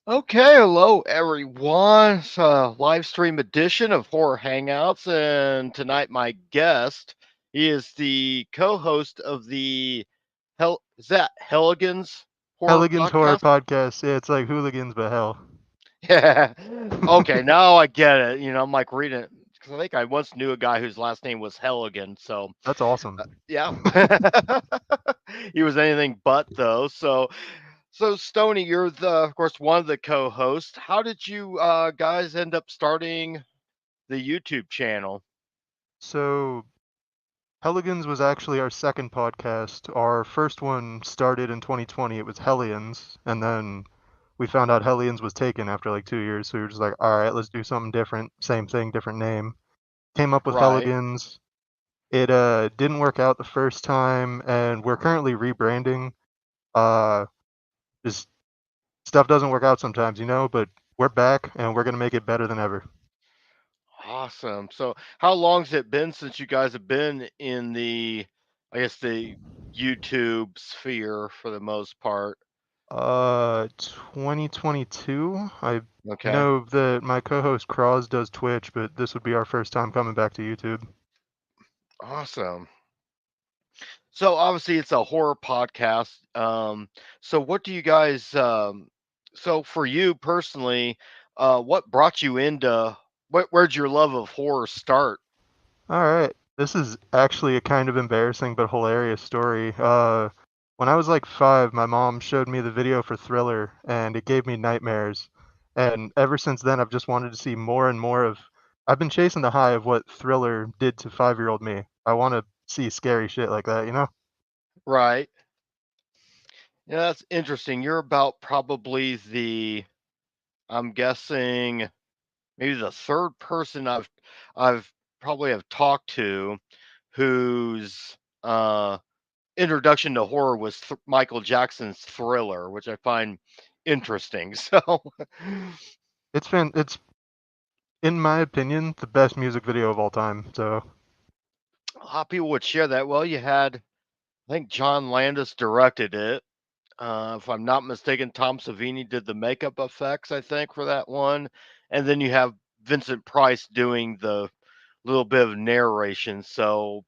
Okay, hello everyone. It's a live stream edition of Horror Hangouts, and tonight my guest, he is the co-host of the is that Helligans horror Helligans Horror podcast? Podcast. Yeah, it's like hooligans, but hell. Yeah. Okay, now I get it. I'm like reading it because I think I once knew a guy whose last name was Helligan. So That's awesome. yeah, he was anything but though. So Stony, you're of course, one of the co-hosts. How did you guys end up starting the YouTube channel? So, Helligans was actually our second podcast. Our first one started in 2020. It was Hellions, and then we found out Hellions was taken after like 2 years. So we were just like, all right, let's do something different. Same thing, different name. Came up with Right. Helligans. It didn't work out the first time, and we're currently rebranding. Uh, just stuff doesn't work out sometimes, but we're back and we're gonna make it better than ever. Awesome. So how long's it been since you guys have been in I guess the YouTube sphere for the most part? 2022. I Okay. know that my co-host Cross does Twitch, but this would be our first time coming back to YouTube. Awesome. So obviously it's a horror podcast. So what do you guys so for you personally, what brought you into where'd your love of horror start? All right. This is actually a kind of embarrassing but hilarious story. When I was like 5, my mom showed me the video for Thriller, and it gave me nightmares. And ever since then, I've just wanted to see more and more of. I've been chasing the high of what Thriller did to 5-year-old me. I want to see scary shit like that. Right. Yeah, that's interesting. You're about probably I'm guessing maybe the third person I've probably have talked to whose introduction to horror was Michael Jackson's Thriller, which I find interesting. So It's in my opinion the best music video of all time. So a lot of people would share that. Well, you had, I think John Landis directed it. If I'm not mistaken, Tom Savini did the makeup effects, I think, for that one. And then you have Vincent Price doing the little bit of narration. So,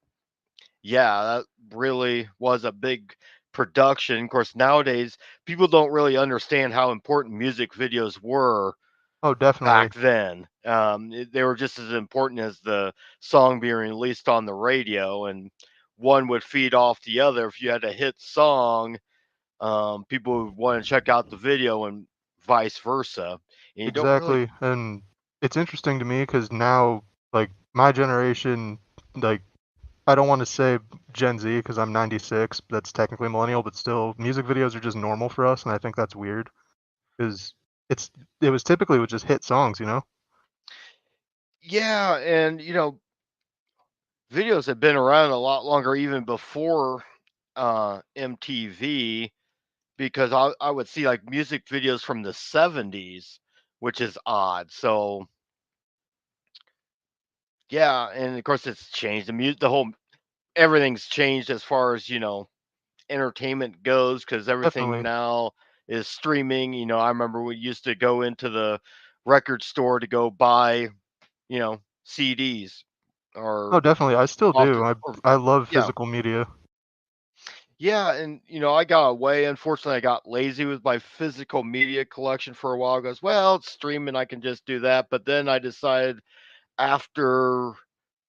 yeah, that really was a big production. Of course, nowadays, people don't really understand how important music videos were oh, definitely. back then. They were just as important as the song being released on the radio, and one would feed off the other. If you had a hit song, people would want to check out the video, and vice versa. And you don't really, Exactly. And it's interesting to me because now, like, my generation, like, I don't want to say Gen Z because I'm 96, that's technically millennial, but still, music videos are just normal for us, and I think that's weird because it's it was typically with just hit songs. yeah. And videos have been around a lot longer, even before MTV, because I would see like music videos from the 70s, which is odd. So yeah, and of course it's changed. The whole everything's changed as far as entertainment goes because everything Definitely. now is streaming. I remember we used to go into the record store to go buy CDs Oh, or definitely. I still do. often I or I love yeah. physical media. Yeah, and I got away. Unfortunately, I got lazy with my physical media collection for a while. Goes, well, it's streaming, I can just do that. But then I decided after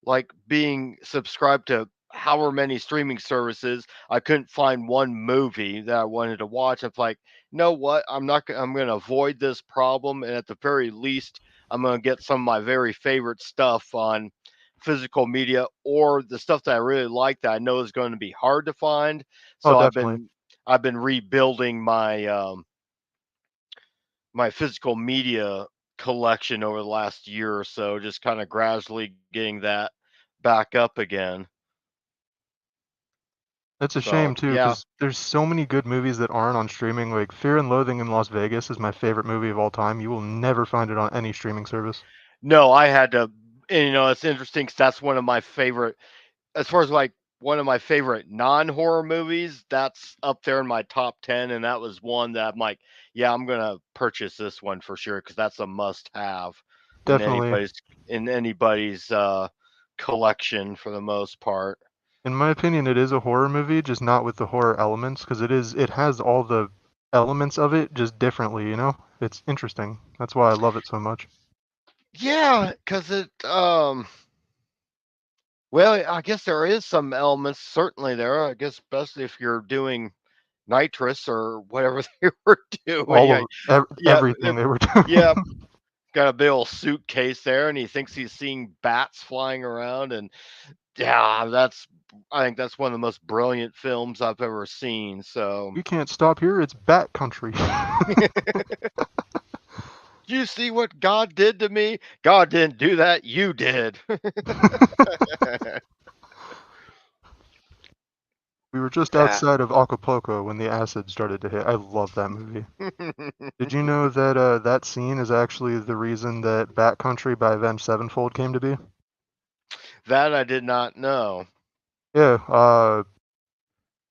like being subscribed to however many streaming services, I couldn't find one movie that I wanted to watch. It's like, you know what? I'm not. I'm going to avoid this problem, and at the very least, I'm going to get some of my very favorite stuff on physical media or the stuff that I really like that I know is going to be hard to find. Oh, So definitely. I've been rebuilding my physical media collection over the last year or so, just kind of gradually getting that back up again. It's a shame So too, yeah, because there's so many good movies that aren't on streaming. Like Fear and Loathing in Las Vegas is my favorite movie of all time. You will never find it on any streaming service. no, I had to, and it's interesting because that's one of my favorite as far as like one of my favorite non-horror movies. That's up there in my top 10, and that was one that I'm like, yeah, I'm gonna purchase this one for sure because that's a must-have in Definitely. anybody's in anybody's collection for the most part. In my opinion, it is a horror movie, just not with the horror elements, because it has all the elements of it just differently, you know? It's interesting. That's why I love it so much. Yeah, because well, I guess there is some elements certainly there. I guess especially if you're doing nitrous or whatever they were doing. All Yeah, of yeah, everything they were doing. yeah. Got a big old suitcase there, and he thinks he's seeing bats flying around, and yeah, I think that's one of the most brilliant films I've ever seen. So, We can't stop here. It's Bat Country. do you see what God did to me? God didn't do that. You did. We were just Yeah. outside of Acapulco when the acid started to hit. I love that movie. Did you know that that scene is actually the reason that Bat Country by Avenged Sevenfold came to be? That I did not know. Yeah,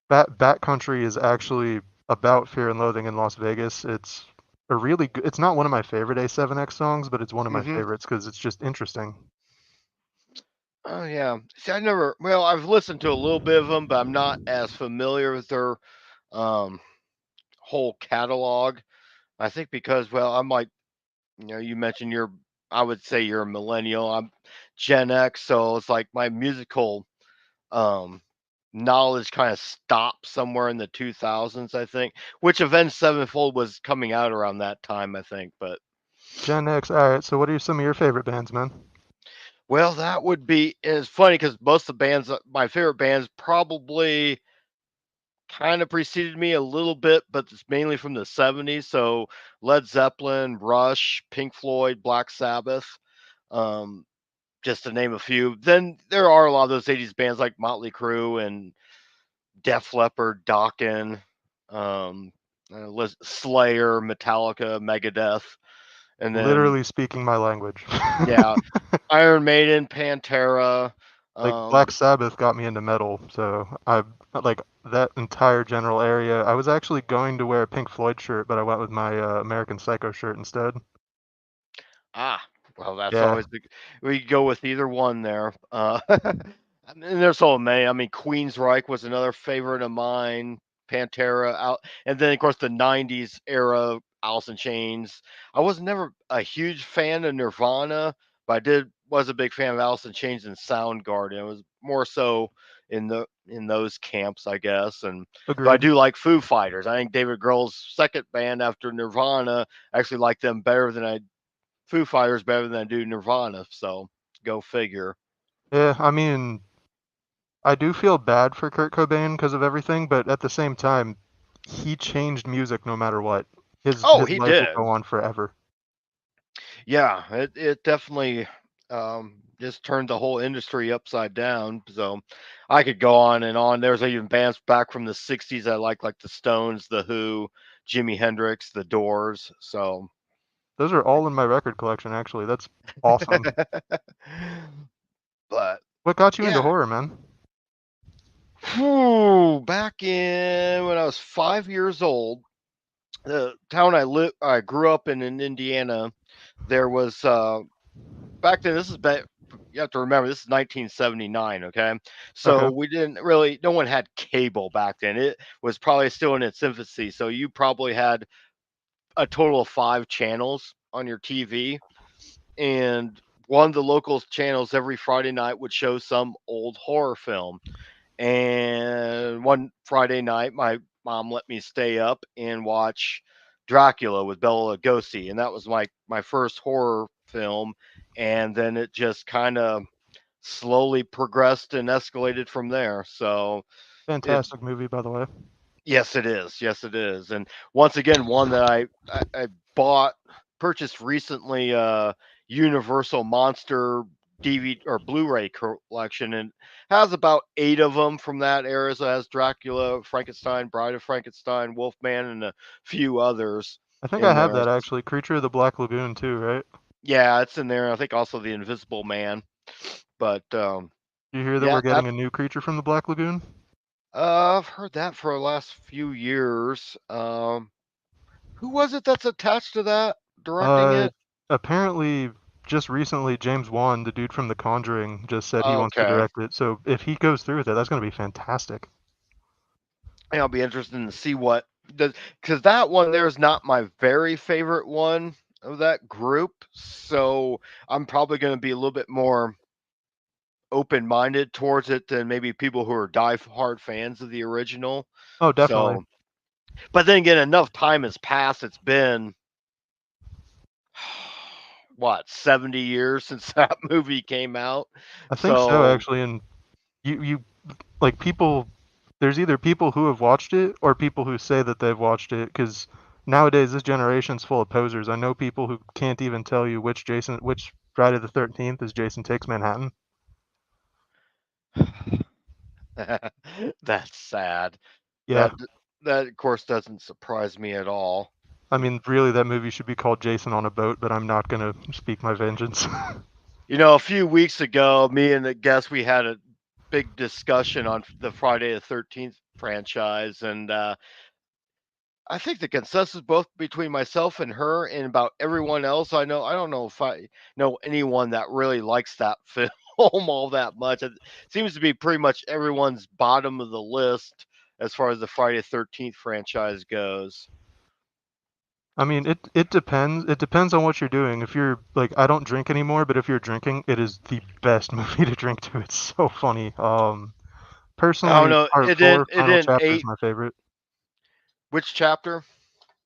Bat Country is actually about Fear and Loathing in Las Vegas. It's a really good, it's not one of my favorite A7X songs, but it's one of my Hmm. favorites because it's just interesting. Oh yeah. See, I never. Well, I've listened to a little bit of them, but I'm not as familiar with their um, whole catalog. I think because, well, I'm like, you mentioned you're. I would say you're a millennial. I'm Gen X, so it's like my musical um, knowledge kind of stopped somewhere in the 2000s, I think. Which Avenged Sevenfold was coming out around that time, I think. But Gen X, alright, so what are some of your favorite bands, man? well, that would be. It's funny because most of the bands, my favorite bands, probably kind of preceded me a little bit, but it's mainly from the 70s. So Led Zeppelin, Rush, Pink Floyd, Black Sabbath, um, just to name a few. Then there are a lot of those 80s bands like Motley Crue and Def Leppard, Dokken, um, Slayer, Metallica, Megadeth, and then Literally speaking my language. yeah, Iron Maiden, Pantera. Like Black Um, Sabbath got me into metal, so I like that entire general area. I was actually going to wear a Pink Floyd shirt, but I went with my American Psycho shirt instead. Ah, well, that's Yeah, always the we go with either one there. And there's so many. I mean, Queensryche was another favorite of mine. Pantera out, and then of course the '90s era, Alice in Chains. I was never a huge fan of Nirvana, but I did was a big fan of Alice in Chains and Soundgarden. It was more so in those camps, I guess. And though I agreed. do like Foo Fighters, I think David Grohl's second band after Nirvana. I actually like them better than I Foo Fighters better than I do Nirvana, so go figure. Yeah, I mean, I do feel bad for Kurt Cobain because of everything, but at the same time, he changed music no matter what. Oh, His he life will did. go on forever. Yeah, it definitely just turned the whole industry upside down. So I could go on and on. There's even bands back from the '60s I like the Stones, the Who, Jimi Hendrix, the Doors. So, Those are all in my record collection, actually. That's awesome. but What got you into yeah, horror, man? whew, back in when I was 5 years old, the town I grew up in Indiana, there was back then. This is back. You have to remember this is 1979. Okay, Okay. so we didn't really. No one had cable back then. It was probably still in its infancy. So you probably had a total of 5 channels on your TV, and one of the local channels every Friday night would show some old horror film. And one Friday night, my mom let me stay up and watch Dracula with Bela Lugosi, and that was my first horror film. And then it just kind of slowly progressed and escalated from there. So it Fantastic movie, by the way. yes, it is. Yes, it is. And once again, one that I bought purchased recently, Universal Monster DVD or Blu-ray collection, and has about 8 of them from that era. So it has Dracula, Frankenstein, Bride of Frankenstein, Wolfman, and a few others I think I in have there. that actually. Creature of the Black Lagoon too, right? Yeah, it's in there. I think also the Invisible Man, but You hear that Yeah, we're getting a new creature from the Black Lagoon? I've heard that for the last few years. Who was it that's attached to that directing Uh, it? apparently, just recently, James Wan, the dude from The Conjuring, just said he wants to Okay. direct it. So if he goes through with it, that's going to be fantastic. Yeah, I'll be interested to see what does, because that one there is not my very favorite one of that group. So I'm probably going to be a little bit more open minded towards it than maybe people who are die-hard fans of the original. Oh, definitely. So, but then again, enough time has passed. It's been what 70 years since that movie came out. I think so, So actually. And you like people. There's either people who have watched it or people who say that they've watched it. Because nowadays this generation's full of posers. I know people who can't even tell you which Friday the 13th is Jason Takes Manhattan. that's sad. Yeah, That that of course doesn't surprise me at all. I mean, really, that movie should be called Jason on a Boat, but I'm not gonna speak my vengeance. A few weeks ago, me and the guest we had a big discussion on the Friday the 13th franchise, and I think the consensus both between myself and her and about everyone else I know, I don't know if I know anyone that really likes that film all that much. It seems to be pretty much everyone's bottom of the list as far as the Friday the 13th franchise goes. I mean, it depends. It depends on what you're doing. If you're like, I don't drink anymore, but if you're drinking, it is the best movie to drink to. It's so funny. I don't Personally, know. part It didn't. four, It final didn't chapter is eight. my favorite. Which chapter?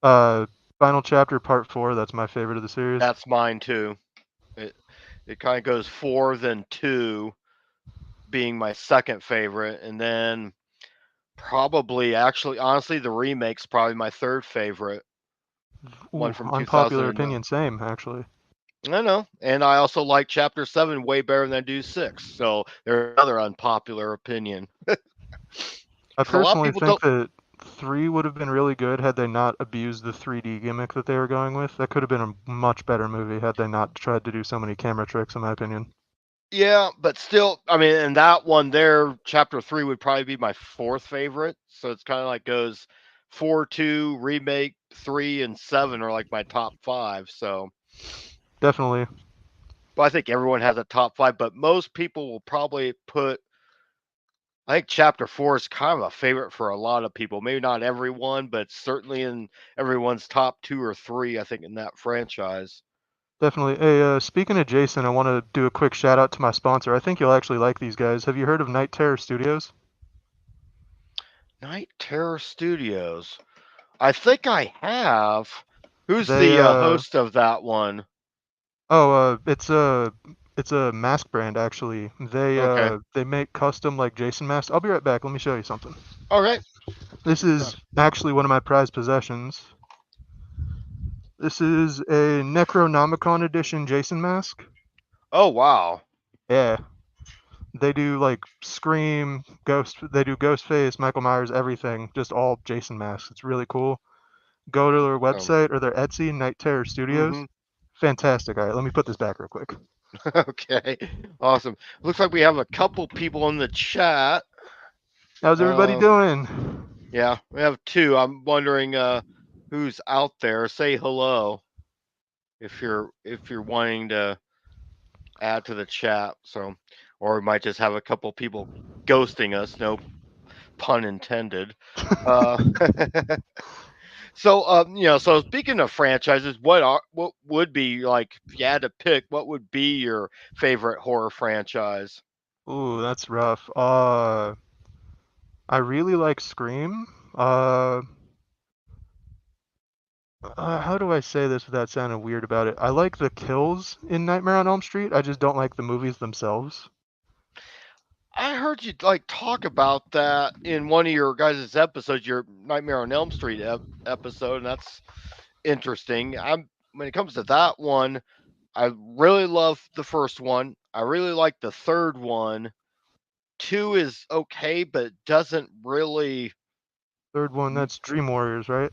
Uh, Final chapter, part four, that's my favorite of the series. That's mine too. It it kind of goes four, then two being my second favorite, and then probably actually honestly the remake's probably my third favorite one Ooh, from unpopular 2009. opinion, same actually. I know, and I also like chapter seven way better than I do six. So there's another unpopular opinion I because a lot of personally people think don't. that three would have been really good had they not abused the 3D gimmick that they were going with. That could have been a much better movie had they not tried to do so many camera tricks, in my opinion. Yeah, but still, I mean, and that one there, chapter three would probably be my fourth favorite. So it's kind of like goes four, two, remake, three, and seven are like my top five. So, Definitely, but I think everyone has a top five, but most people will probably put. I think chapter four is kind of a favorite for a lot of people. Maybe not everyone, but certainly in everyone's top two or three. I think in that franchise. definitely. Hey, speaking of Jason, I want to do a quick shout out to my sponsor. I think you'll actually like these guys. Have you heard of Night Terror Studios? Night Terror Studios. I think I have. Who's They the host of that one? oh it's a mask brand actually. Okay. They make custom like Jason masks. I'll be right back. Let me show you something. Okay. This is actually one of my prized possessions. This is a Necronomicon edition Jason mask. Oh wow. Yeah, they do like Scream, Ghost. They do Ghostface, Michael Myers, everything. Just all Jason masks. It's really cool. Go to their Um, website or their Etsy, Night Terror Studios. mm-hmm. Fantastic. All right, let me put this back real quick. Okay. Awesome. Looks like we have a couple people in the chat. How's everybody Uh, doing? yeah, we have two. I'm wondering who's out there. Say hello if you're wanting to add to the chat. So, or we might just have a couple people ghosting us. No pun intended. Uh, so speaking of franchises, what would be like if you had to pick? What would be your favorite horror franchise? Ooh, that's rough. I really like Scream. Uh, how do I say this without sounding weird about it? I like the kills in Nightmare on Elm Street. I just don't like the movies themselves. I heard you like talk about that in one of your guys' episodes, your Nightmare on Elm Street episode, and that's interesting. I'm when it comes to that one, I really love the first one. I really like the third one. Two is okay, but doesn't really. Third one, that's Dream Warriors, right?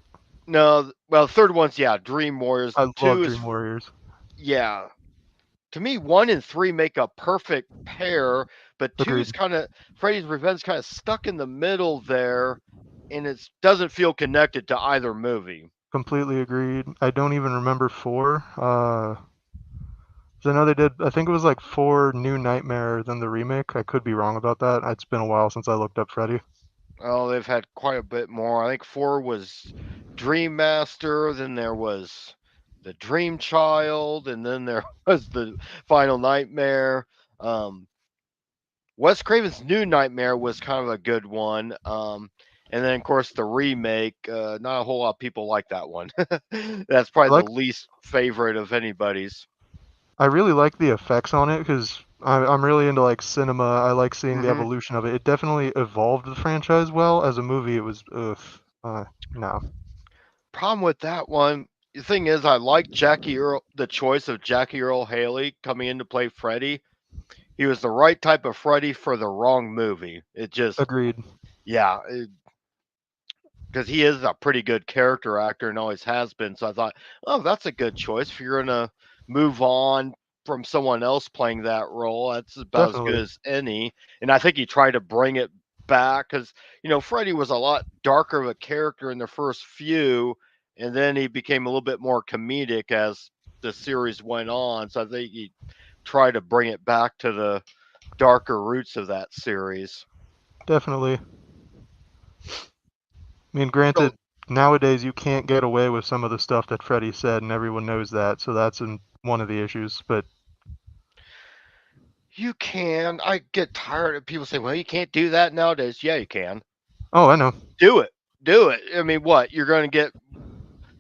No, well, third one's yeah, Dream Warriors. I love Two is Dream Warriors. yeah. To me, one and three make a perfect pair But Agreed. two's kind of Freddy's Revenge kind of stuck in the middle there, and it doesn't feel connected to either movie. Completely agreed. I don't even remember four. 'Cause I know they did. I think it was like four New Nightmare than the remake. I could be wrong about that. It's been a while since I looked up Freddy. Oh, they've had quite a bit more. I think four was Dream Master, then there was the Dream Child, and then there was the Final Nightmare. Um, Wes Craven's New Nightmare was kind of a good one. And then, of course, the remake. Not a whole lot of people like that one. That's I probably the like. least favorite of anybody's. I really like the effects on it because I'm really into like cinema. I like seeing the Hmm. evolution of it. It definitely evolved the franchise well. As a movie, it was ugh. No. Problem with that one, the thing is, I like Jackie Earl, the choice of Jackie Earl Haley coming in to play Freddy. He was the right type of Freddy for the wrong movie. It just, Agreed. yeah, because he is a pretty good character actor and always has been. So I thought, oh, that's a good choice. If you're gonna move on from someone else playing that role, that's about as good Definitely. as any. And I think he tried to bring it back because Freddy was a lot darker of a character in the first few, and then he became a little bit more comedic as the series went on. So I think he tried to bring it back to the darker roots of that series. Definitely. I mean, So granted, nowadays you can't get away with some of the stuff that Freddy said, and everyone knows that. So that's one of the issues. But you can. I get tired of people saying, "Well, you can't do that nowadays." Yeah, you can. oh, I know. Do it. Do it. I mean, what? You're going to get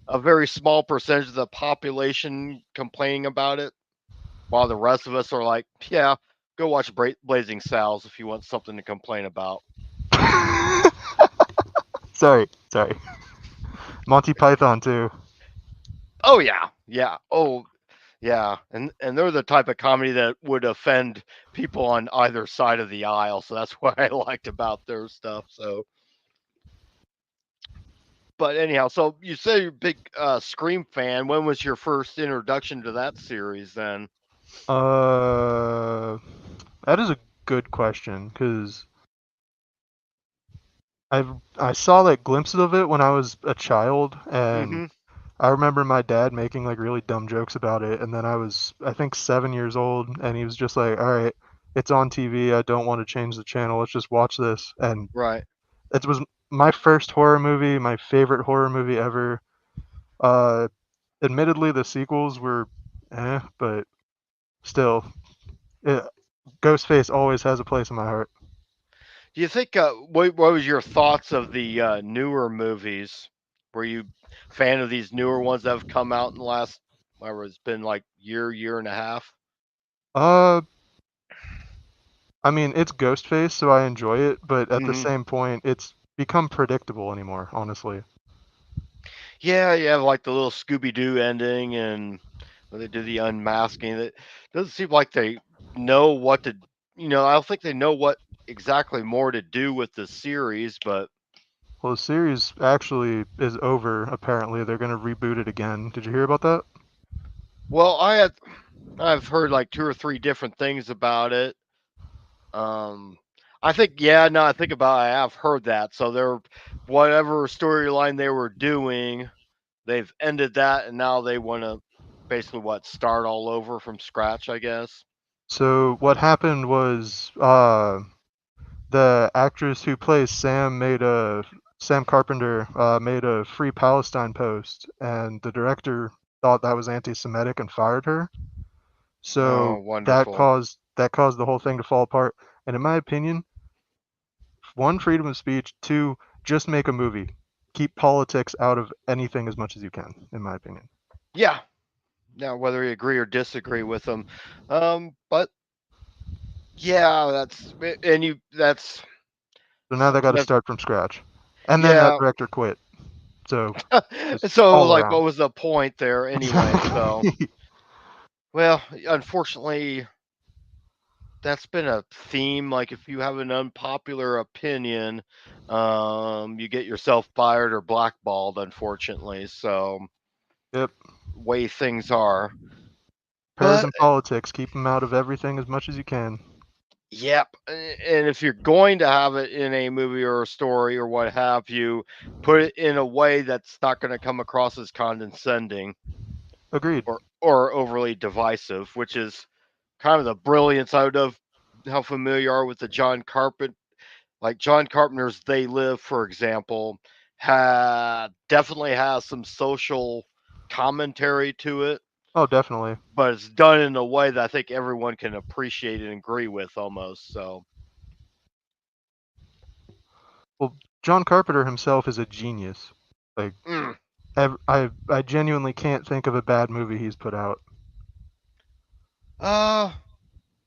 a very small percentage of the population complaining about it, while the rest of us are like, "Yeah, go watch Blazing Saddles if you want something to complain about." Sorry. Monty Python too. Oh yeah, yeah. Oh yeah. And they're the type of comedy that would offend people on either side of the aisle. So that's what I liked about their stuff. So but anyhow, so you say you're a big Scream fan. When was your first introduction to that series then? Uh, that is a good question because I saw like glimpses of it when I was a child, and Mm-hmm. I remember my dad making like really dumb jokes about it, and then I think 7 years old, and he was just like, "All right, it's on TV. I don't want to change the channel. Let's just watch this." And Right. it was my first horror movie, my favorite horror movie ever. Uh, Admittedly, the sequels were, but still, it, Ghostface always has a place in my heart. Do you think what was your thoughts of the newer movies? Were you fan of these newer ones that have come out in the last whatever it's been like year and a half? Uh, I mean, it's Ghostface, so I enjoy it, but at the Mm-hmm. same point, it's become predictable anymore, honestly. Yeah, you have like the little Scooby Doo ending, and when they do the unmasking. It doesn't seem like they know what to. I don't think they know what exactly more to do with the series, but Well, the series actually is over, apparently. They're going to reboot it again. Did you hear about that? well, I've heard like two or three different things about it. Um, I think yeah, no, I think about it, I have heard that. So they're whatever storyline they were doing, they've ended that, and now they want to basically what start all over from scratch, I guess. So, what happened was the actress who plays Sam Carpenter made a Free Palestine post, and the director thought that was anti-Semitic and fired her. Oh, So wonderful. that caused the whole thing to fall apart. And in my opinion, one, freedom of speech, two, just make a movie. Keep politics out of anything as much as you can, in my opinion. Yeah. Now, whether you agree or disagree with them, but yeah, So now they got to that's start from scratch. And then that yeah. director quit. So just So, all like, what around. was the point there anyway? So, Exactly. well, unfortunately, that's been a theme. Like, if you have an unpopular opinion, you get yourself fired or blackballed. Unfortunately, so Yep. way things are. Prayers But and politics. Keep them out of everything as much as you can. Yep. And if you're going to have it in a movie or a story or what have you, put it in a way that's not going to come across as condescending Agreed. or overly divisive, which is kind of the brilliance out of how familiar you are with the John Carpenter, like John Carpenter's They Live, for example, definitely has some social commentary to it, Oh, definitely. but it's done in a way that I think everyone can appreciate and agree with almost. So, Well, John Carpenter himself is a genius. Like, mm, I genuinely can't think of a bad movie he's put out. uh,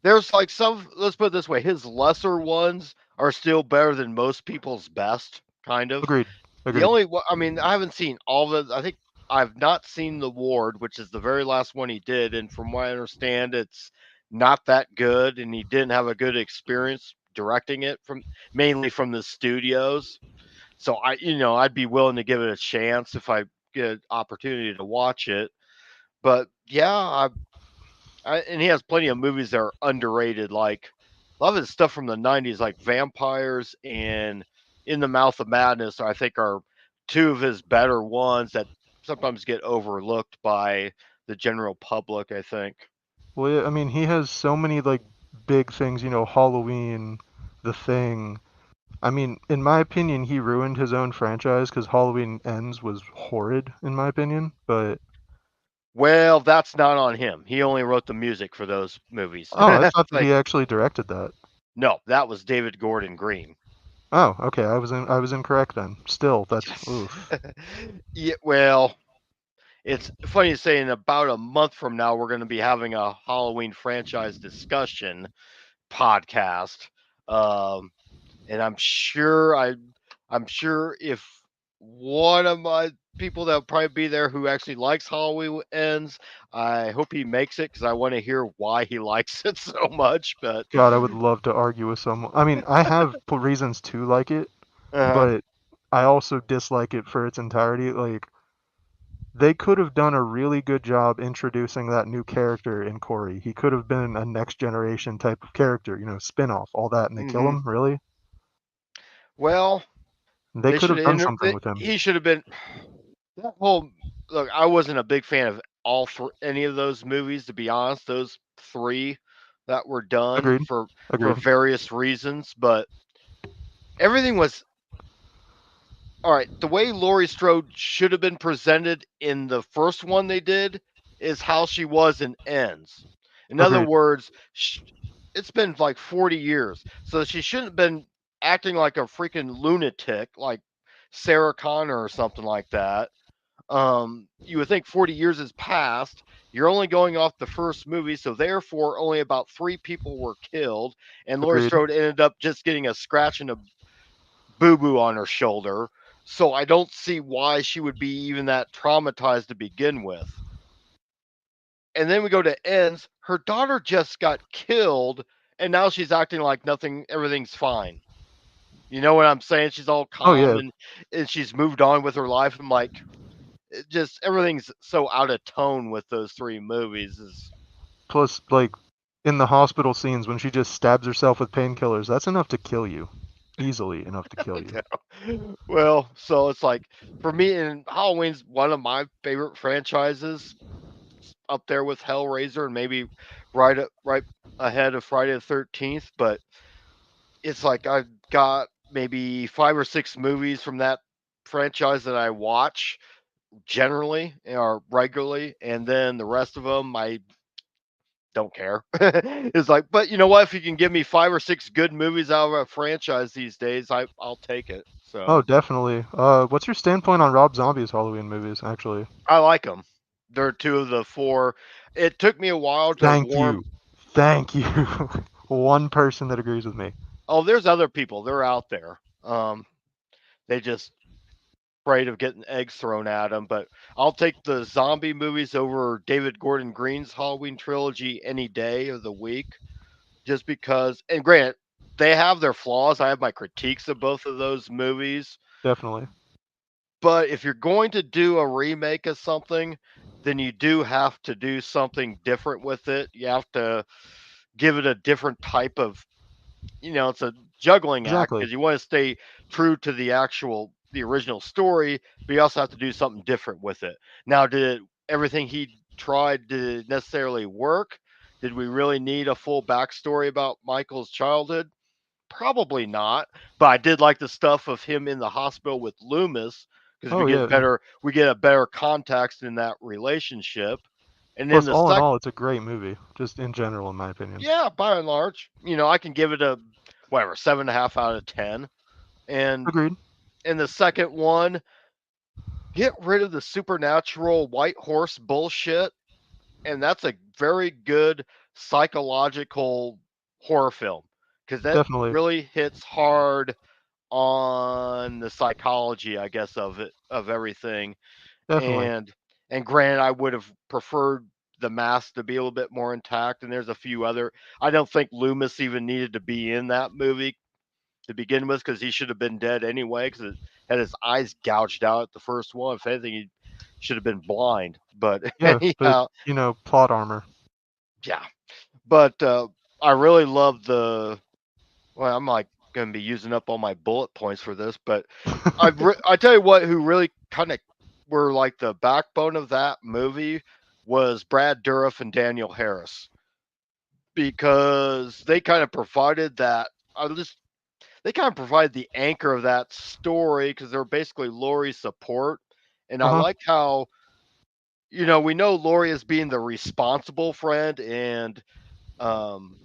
there's like some, let's put it this way, his lesser ones are still better than most people's best, kind of. Agreed. The Agreed. only I mean, I haven't seen all of it. I think I've not seen The Ward, which is the very last one he did, and from what I understand, it's not that good, and he didn't have a good experience directing it from mainly from the studios. So I'd be willing to give it a chance if I get an opportunity to watch it. But yeah, and he has plenty of movies that are underrated. Like a lot of his stuff from the '90s, like Vampires and In the Mouth of Madness, I think are two of his better ones that sometimes get overlooked by the general public. I think. Well, yeah, I mean, he has so many like big things, Halloween, The Thing. I mean, in my opinion, he ruined his own franchise because Halloween Ends was horrid, in my opinion. But Well, that's not on him. He only wrote the music for those movies. oh, I thought It's that like he actually directed that. no, that was David Gordon Green. Oh, okay, I was incorrect then. Still, that's Yes. oof. Yeah. Well, it's funny to say. In about a month from now, we're going to be having a Halloween franchise discussion podcast. Um, and I'm sure if one of my people that will probably be there who actually likes Halloween Ends, I hope he makes it because I want to hear why he likes it so much. But God, I would love to argue with someone. I mean, I have reasons to like it, uh, but I also dislike it for its entirety. Like, they could have done a really good job introducing that new character in Corey. He could have been a next generation type of character, spin-off, all that, and they kill hmm him, really? well, They they could should have done have. something with him. He should have been that whole look. I wasn't a big fan of any of those movies, to be honest. Those three that were done Agreed. for Agreed. various reasons, but everything was all right. The way Laurie Strode should have been presented in the first one they did is how she was in Ends. In other Agreed. words, it's been like 40 years, so she shouldn't have been acting like a freaking lunatic, like Sarah Connor or something like that. You would think 40 years has passed. You're only going off the first movie, so therefore only about three people were killed, and Laurie Agreed. Strode ended up just getting a scratch and a boo boo on her shoulder. So I don't see why she would be even that traumatized to begin with. And then we go to Ends. Her daughter just got killed, and now she's acting like nothing, everything's fine. You know what I'm saying? She's all Oh calm yeah. and she's moved on with her life. I'm like, it just everything's so out of tone with those three movies. Is Plus, like, in the hospital scenes when she just stabs herself with painkillers, that's enough to kill you. Easily enough to kill you. well, so it's like for me, and Halloween's one of my favorite franchises, up there with Hellraiser and maybe right ahead of Friday the 13th. But it's like I've got maybe five or six movies from that franchise that I watch generally or regularly, and then the rest of them I don't care. It's like, but you know what? If you can give me five or six good movies out of a franchise these days, I'll take it. Oh, So definitely. What's your standpoint on Rob Zombie's Halloween movies, actually? I like them. They're two of the four. It took me a while to Thank warm. you. Thank you. One person that agrees with me. Oh, there's other people. They're out there. They just afraid of getting eggs thrown at them. But I'll take the zombie movies over David Gordon Green's Halloween trilogy any day of the week, just because. And granted, they have their flaws. I have my critiques of both of those movies. Definitely. But if you're going to do a remake of something, then you do have to do something different with it. You have to give it a different type of. it's a juggling act Exactly. because you want to stay true to the original story, but you also have to do something different with it. Now, everything he tried, did it necessarily work? Did we really need a full backstory about Michael's childhood? Probably not, but I did like the stuff of him in the hospital with Loomis because Oh yeah. we get a better context in that relationship. And then Plus, the all in sec all, it's a great movie, just in general, in my opinion. yeah, by and large, I can give it a whatever 7.5 out of 10. And Agreed. in the second one, get rid of the supernatural white horse bullshit, and that's a very good psychological horror film because that Definitely. really hits hard on the psychology, I guess, of everything. Definitely. And granted, I would have preferred the mask to be a little bit more intact. And there's a few other. I don't think Loomis even needed to be in that movie to begin with because he should have been dead anyway because it had his eyes gouged out at the first one. If anything, he should have been blind. But Yeah, but anyhow, plot armor. yeah. But I really love the. Well, I'm like going to be using up all my bullet points for this, but I tell you what, who really kind of were like the backbone of that movie was Brad Dourif and Daniel Harris because they kind of provided that. I just they kind of provide the anchor of that story because they're basically Laurie's support, and Uh I huh. like how we know Laurie as being the responsible friend, and um,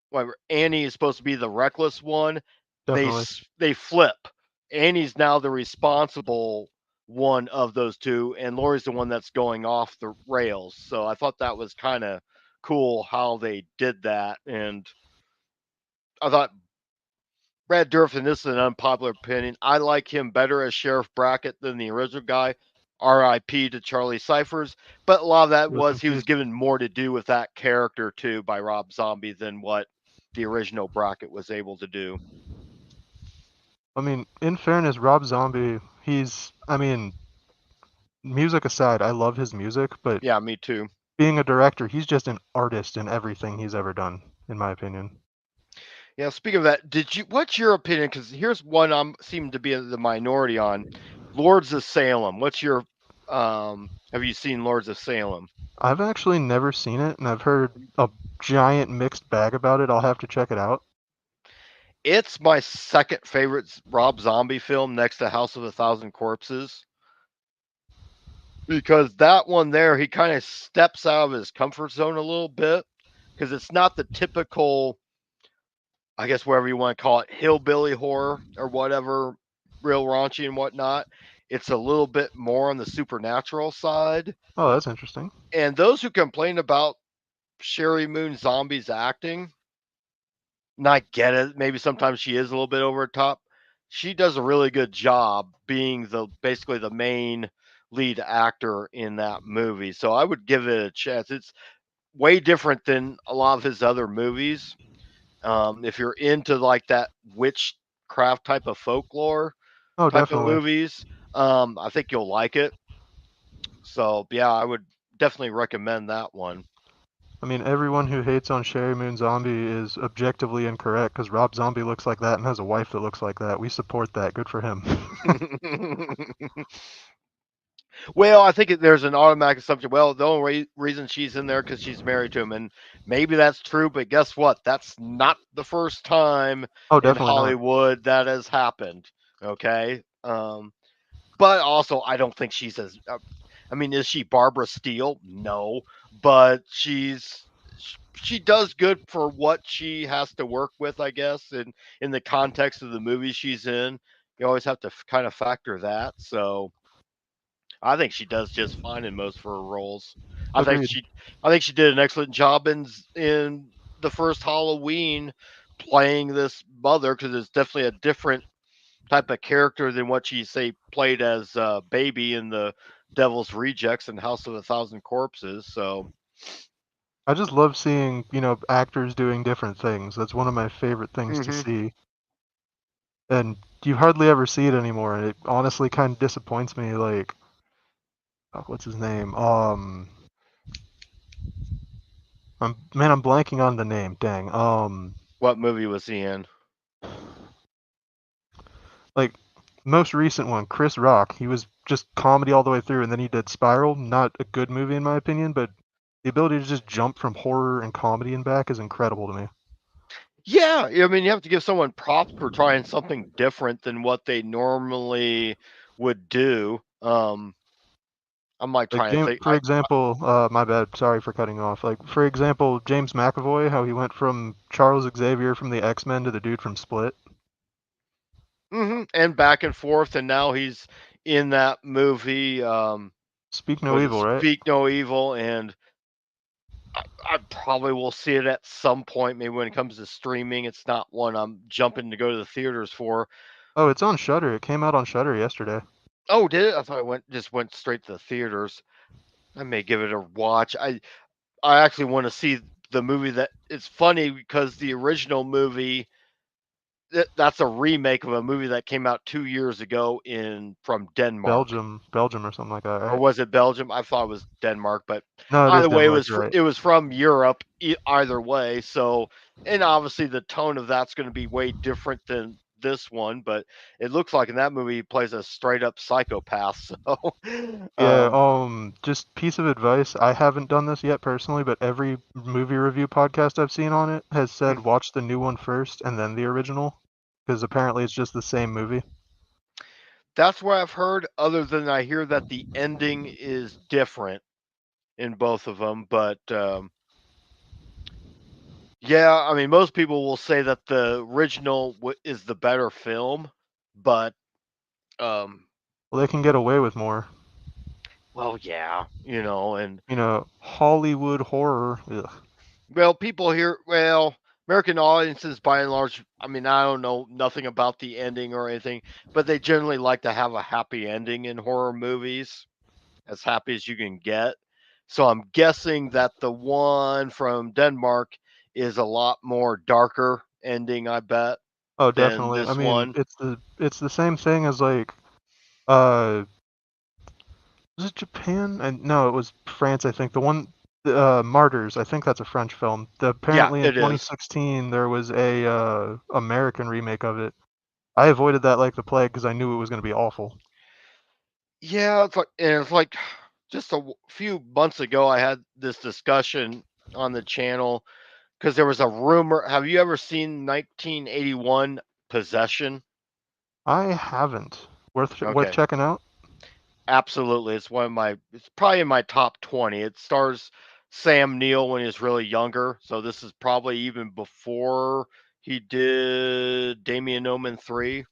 whatever. Annie is supposed to be the reckless one. Definitely. They flip. Annie's now the responsible one of those two, and Laurie's the one that's going off the rails. So I thought that was kind of cool how they did that, and I thought Brad Dourif, and this is an unpopular opinion, I like him better as Sheriff Brackett than the original guy. R.I.P. to Charlie Cyphers, but a lot of that Rest in was he was peace. given more to do with that character too by Rob Zombie than what the original Brackett was able to do. I mean, in fairness, Rob Zombie, I mean, music aside, I love his music, but Yeah, me too. being a director, he's just an artist in everything he's ever done, in my opinion. Yeah, speaking of that, what's your opinion? Because here's one I'm seem to be the minority on. Lords of Salem. What's your have you seen Lords of Salem? I've actually never seen it, and I've heard a giant mixed bag about it. I'll have to check it out. It's my second favorite Rob Zombie film next to House of a Thousand Corpses because that one there he kind of steps out of his comfort zone a little bit because it's not the typical, I guess, whatever you want to call it, hillbilly horror or whatever, real raunchy and whatnot. It's a little bit more on the supernatural side. Oh, that's interesting. And those who complain about Sherry Moon Zombie's acting, and I get it, maybe sometimes she is a little bit over the top. She does a really good job being the basically the main lead actor in that movie. So I would give it a chance. It's way different than a lot of his other movies. If you're into like that witchcraft type of folklore Oh, type of definitely. movies, I think you'll like it. So yeah, I would definitely recommend that one. I mean, everyone who hates on Sherry Moon Zombie is objectively incorrect because Rob Zombie looks like that and has a wife that looks like that. We support that. Good for him. Well, I think there's an automatic assumption. Well, the only reason she's in there because she's married to him, and maybe that's true. But guess what? That's not the first time Oh, in definitely not. Hollywood that has happened. Okay, but also I don't think she's as. I mean, is she Barbara Steele? No, but she does good for what she has to work with, I guess, and in the context of the movie she's in. You always have to kind of factor that. So I think she does just fine in most of her roles. I think Agreed. she, I think she did an excellent job in the first Halloween playing this mother because it's definitely a different type of character than what she say played as baby in the Devil's Rejects and House of a Thousand Corpses. So I just love seeing, actors doing different things. That's one of my favorite things to hmm see. And you hardly ever see it anymore. And it honestly kind of disappoints me. Like, what's his name? I'm blanking on the name. Dang. What movie was he in? Like most recent one, Chris Rock, he was just comedy all the way through, and then he did Spiral. Not a good movie in my opinion, but the ability to just jump from horror and comedy and back is incredible to me. Yeah, I mean, you have to give someone props for trying something different than what they normally would do. I'm like Like trying to James, think. for example, my bad, sorry for cutting off. Like for example, James McAvoy, how he went from Charles Xavier from the X-Men to the dude from Split. And back and forth, and now he's in that movie. Speak no Was it evil, right? Speak No Evil? And I probably will see it at some point. Maybe when it comes to streaming, it's not one I'm jumping to go to the theaters for. Oh, it's on Shutter. It came out on Shutter yesterday. Oh, did it? I thought it went straight to the theaters. I may give it a watch. I actually want to see the movie. That it's funny because the original movie, that's a remake of a movie that came out 2 years ago in from Denmark. Belgium or something like that, Or right? was it Belgium? I thought it was Denmark, but No, it is either way, Denmark. You're right. it was from Europe. Either way, so and obviously the tone of that's going to be way different than this one. But it looks like in that movie he plays a straight up psychopath. So, Yeah, um, just piece of advice. I haven't done this yet personally, but every movie review podcast I've seen on it has said watch the new one first and then the original, because apparently it's just the same movie. that's what I've heard. Other than I hear that the ending is different in both of them, but yeah, I mean most people will say that the original is the better film, but um Well, they can get away with more. well, yeah, and Hollywood horror. Ugh. well, people here, well, American audiences by and large, I mean, I don't know nothing about the ending or anything, but they generally like to have a happy ending in horror movies, as happy as you can get. So I'm guessing that the one from Denmark is a lot more darker ending, I bet, Oh, than definitely. I this mean, one. it's the same thing as like uh was it Japan? And no, it was France, I think. The one Martyrs, I think that's a French film. Yeah, Apparently in it is. 2016 there was a American remake of it. I avoided that like the plague because I knew it was going to be awful. Yeah, it's like just a few months ago, I had this discussion on the channel because there was a rumor. Have you ever seen 1981 Possession? I haven't. Worth Okay, checking out. absolutely. It's one of my. It's probably in my top 20. It stars Sam Neill when he was really younger, so this is probably even before he did Damien Omen 3.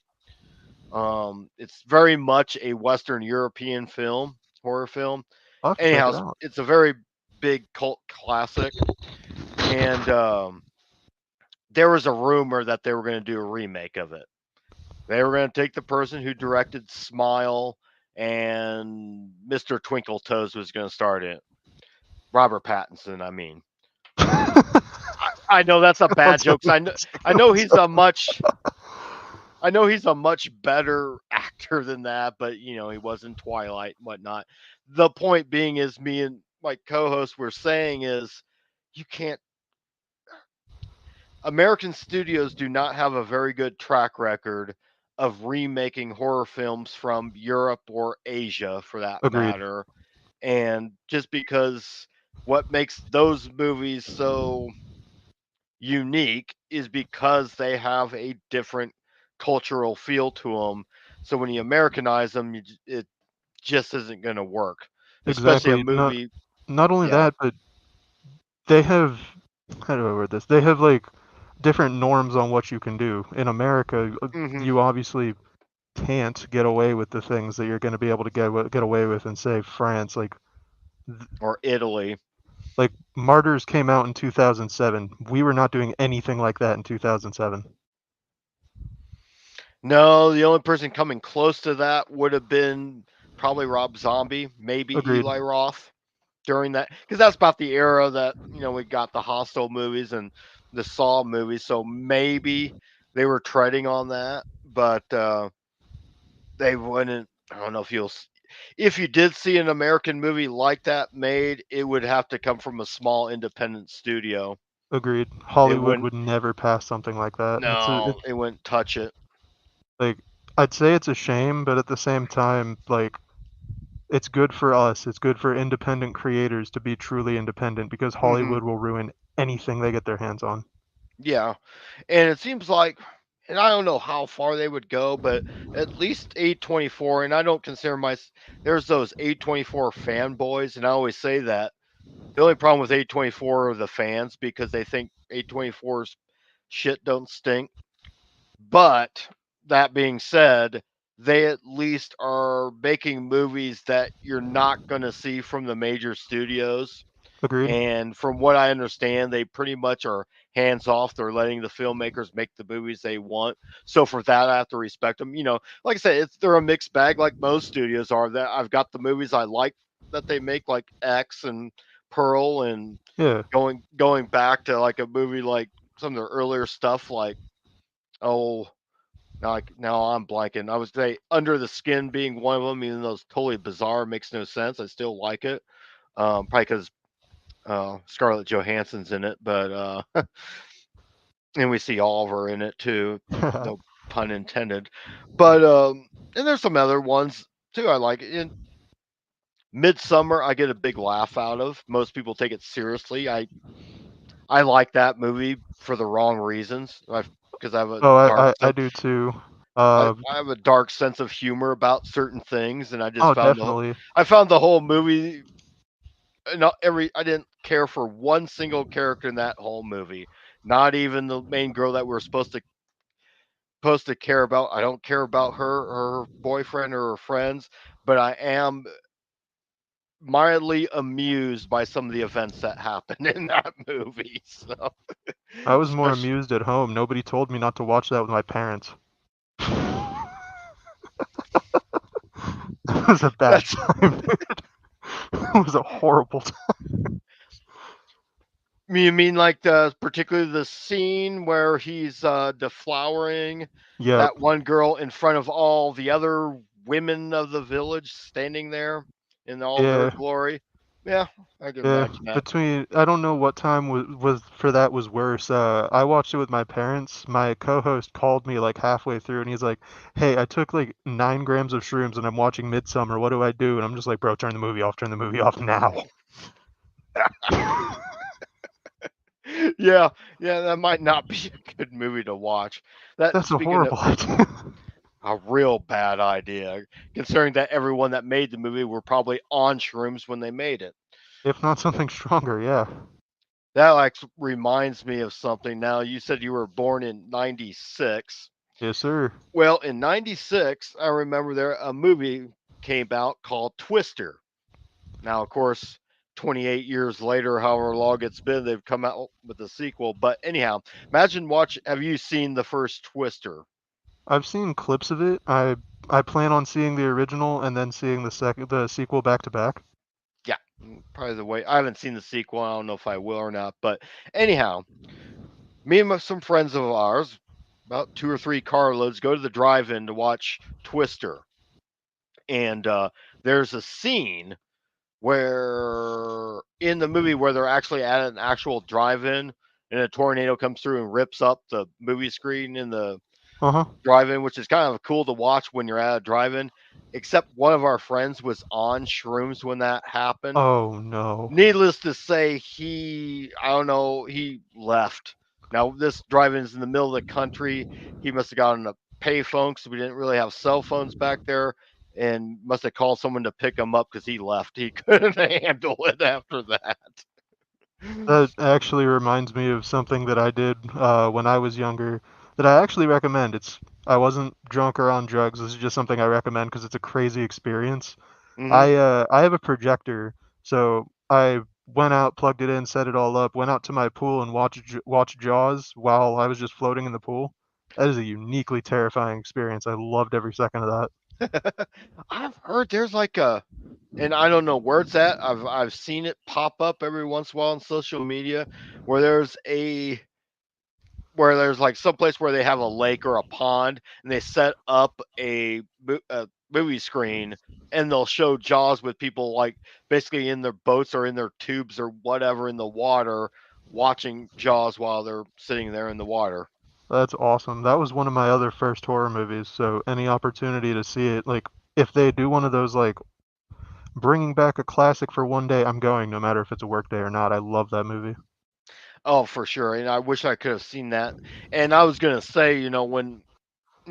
It's very much a Western European film, horror film. I'll have to check Anyhow, it out. it's a very big cult classic, and there was a rumor that they were going to do a remake of it. They were going to take the person who directed Smile, and Mr. Twinkle Toes was going to start it. Robert Pattinson, I mean. I know that's a I was bad joke. 'Cause I know he's a much I know he's a much better actor than that, but he was in Twilight and whatnot. The point being is me and my co-host were saying is you can't American studios do not have a very good track record of remaking horror films from Europe or Asia for that Agreed. matter. And just because what makes those movies so unique is because they have a different cultural feel to them. So when you Americanize them, it just isn't going to work, especially a Exactly. Not movie. not only Yeah. that, but they have how do I word this? They have like different norms on what you can do. In America, hmm you obviously can't get away with the things that you're going to be able to get away with in say France. Th- Or Italy. like Martyrs came out in 2007. We were not doing anything like that in 2007. No, the only person coming close to that would have been probably Rob Zombie, maybe Agreed. Eli Roth during that, because that's about the era that we got the Hostel movies and the Saw movies. So maybe they were treading on that, but they wouldn't. I don't know if if you did see an American movie like that made, it would have to come from a small independent studio. Agreed. It Hollywood wouldn't. would never pass something like that. No, It's it wouldn't touch it. like I'd say it's a shame, but at the same time, like it's good for us. It's good for independent creators to be truly independent because Hmm. Hollywood will ruin anything they get their hands on. Yeah, and it seems like, and I don't know how far they would go, but at least 824. And I don't consider my. There's those 824 fanboys, and I always say that the only problem with 824 are the fans because they think 824's shit don't stink. But that being said, they at least are making movies that you're not going to see from the major studios. Agreed? And from what I understand, they pretty much are hands off. They're letting the filmmakers make the movies they want. So for that, I have to respect them. Like I said, they're a mixed bag, like most studios are. That I've got the movies I like that they make, like X and Pearl, and Yeah. going back to like a movie like some of their earlier stuff, like, oh, now I'm blanking. I would say Under the Skin being one of them, even though it's totally bizarre, makes no sense. I still like it. Probably because Scarlett Johansson's in it, but and we see Oliver in it too. No pun intended. But and there's some other ones too I like. In Midsummer, I get a big laugh out of. Most people take it seriously. I like that movie for the wrong reasons. Because I have a Oh, dark I sense. do too. I, Uh, I have a dark sense of humor about certain things, and oh, definitely. I found the whole movie. Not every I didn't care for one single character in that whole movie. Not even the main girl that we are supposed to care about. I don't care about her boyfriend, or her friends, but I am mildly amused by some of the events that happen in that movie. So, I was more especially amused at home. Nobody told me not to watch that with my parents. It was a bad that's time, dude. It was a horrible time. you mean like particularly the scene where he's deflowering Yep. that one girl in front of all the other women of the village standing there in all their Yeah. glory. Yeah, I can Yeah. imagine that. Between I don't know what time was for that was worse. I watched it with my parents. My co-host called me like halfway through and he's like, "Hey, I took like 9 grams of shrooms and I'm watching Midsummer. What do I do?" And I'm just like, "Bro, turn the movie off. Turn the movie off now." Yeah, yeah, that might not be a good movie to watch. That That's a speaking of horrible idea. a real bad idea, considering that everyone that made the movie were probably on shrooms when they made it. If not something stronger, yeah. That like reminds me of something. Now, you said you were born in '96. Yes, sir. Well, in '96, I remember there a movie came out called Twister. Now, of course, 28 years later, however long it's been, they've come out with a sequel. But anyhow, imagine watch. Have you seen the first Twister? I've seen clips of it. I plan on seeing the original and then seeing the sequel back to back. Yeah, probably the way. I haven't seen the sequel. I don't know if I will or not. But anyhow, me and some friends of ours, about two or three carloads, go to the drive-in to watch Twister, and there's a scene where in the movie where they're actually at an actual drive-in, and a tornado comes through and rips up the movie screen in the Uh-huh. drive-in, which is kind of cool to watch when you're at a drive-in. Except one of our friends was on shrooms when that happened. Oh no. Needless to say, I don't know, he left. Now, this drive-in is in the middle of the country. He must have gotten a payphone because we didn't really have cell phones back there, and must have called someone to pick him up because he left. He couldn't handle it after that. That actually reminds me of something that I did when I was younger that I actually recommend. I wasn't drunk or on drugs. This is just something I recommend because it's a crazy experience. Hmm. I have a projector, so I went out, plugged it in, set it all up, went out to my pool and watched Jaws while I was just floating in the pool. That is a uniquely terrifying experience. I loved every second of that. I've heard there's like and I don't know where it's at. I've seen it pop up every once in a while on social media where there's like some place where they have a lake or a pond, and they set up a movie screen, and they'll show Jaws with people like basically in their boats or in their tubes or whatever in the water, watching Jaws while they're sitting there in the water. That's awesome. That was one of my other first horror movies, so any opportunity to see it, like if they do one of those like bringing back a classic for one day, I'm going no matter if it's a work day or not. I love that movie. Oh, for sure. And I wish I could have seen that. And I was gonna say, when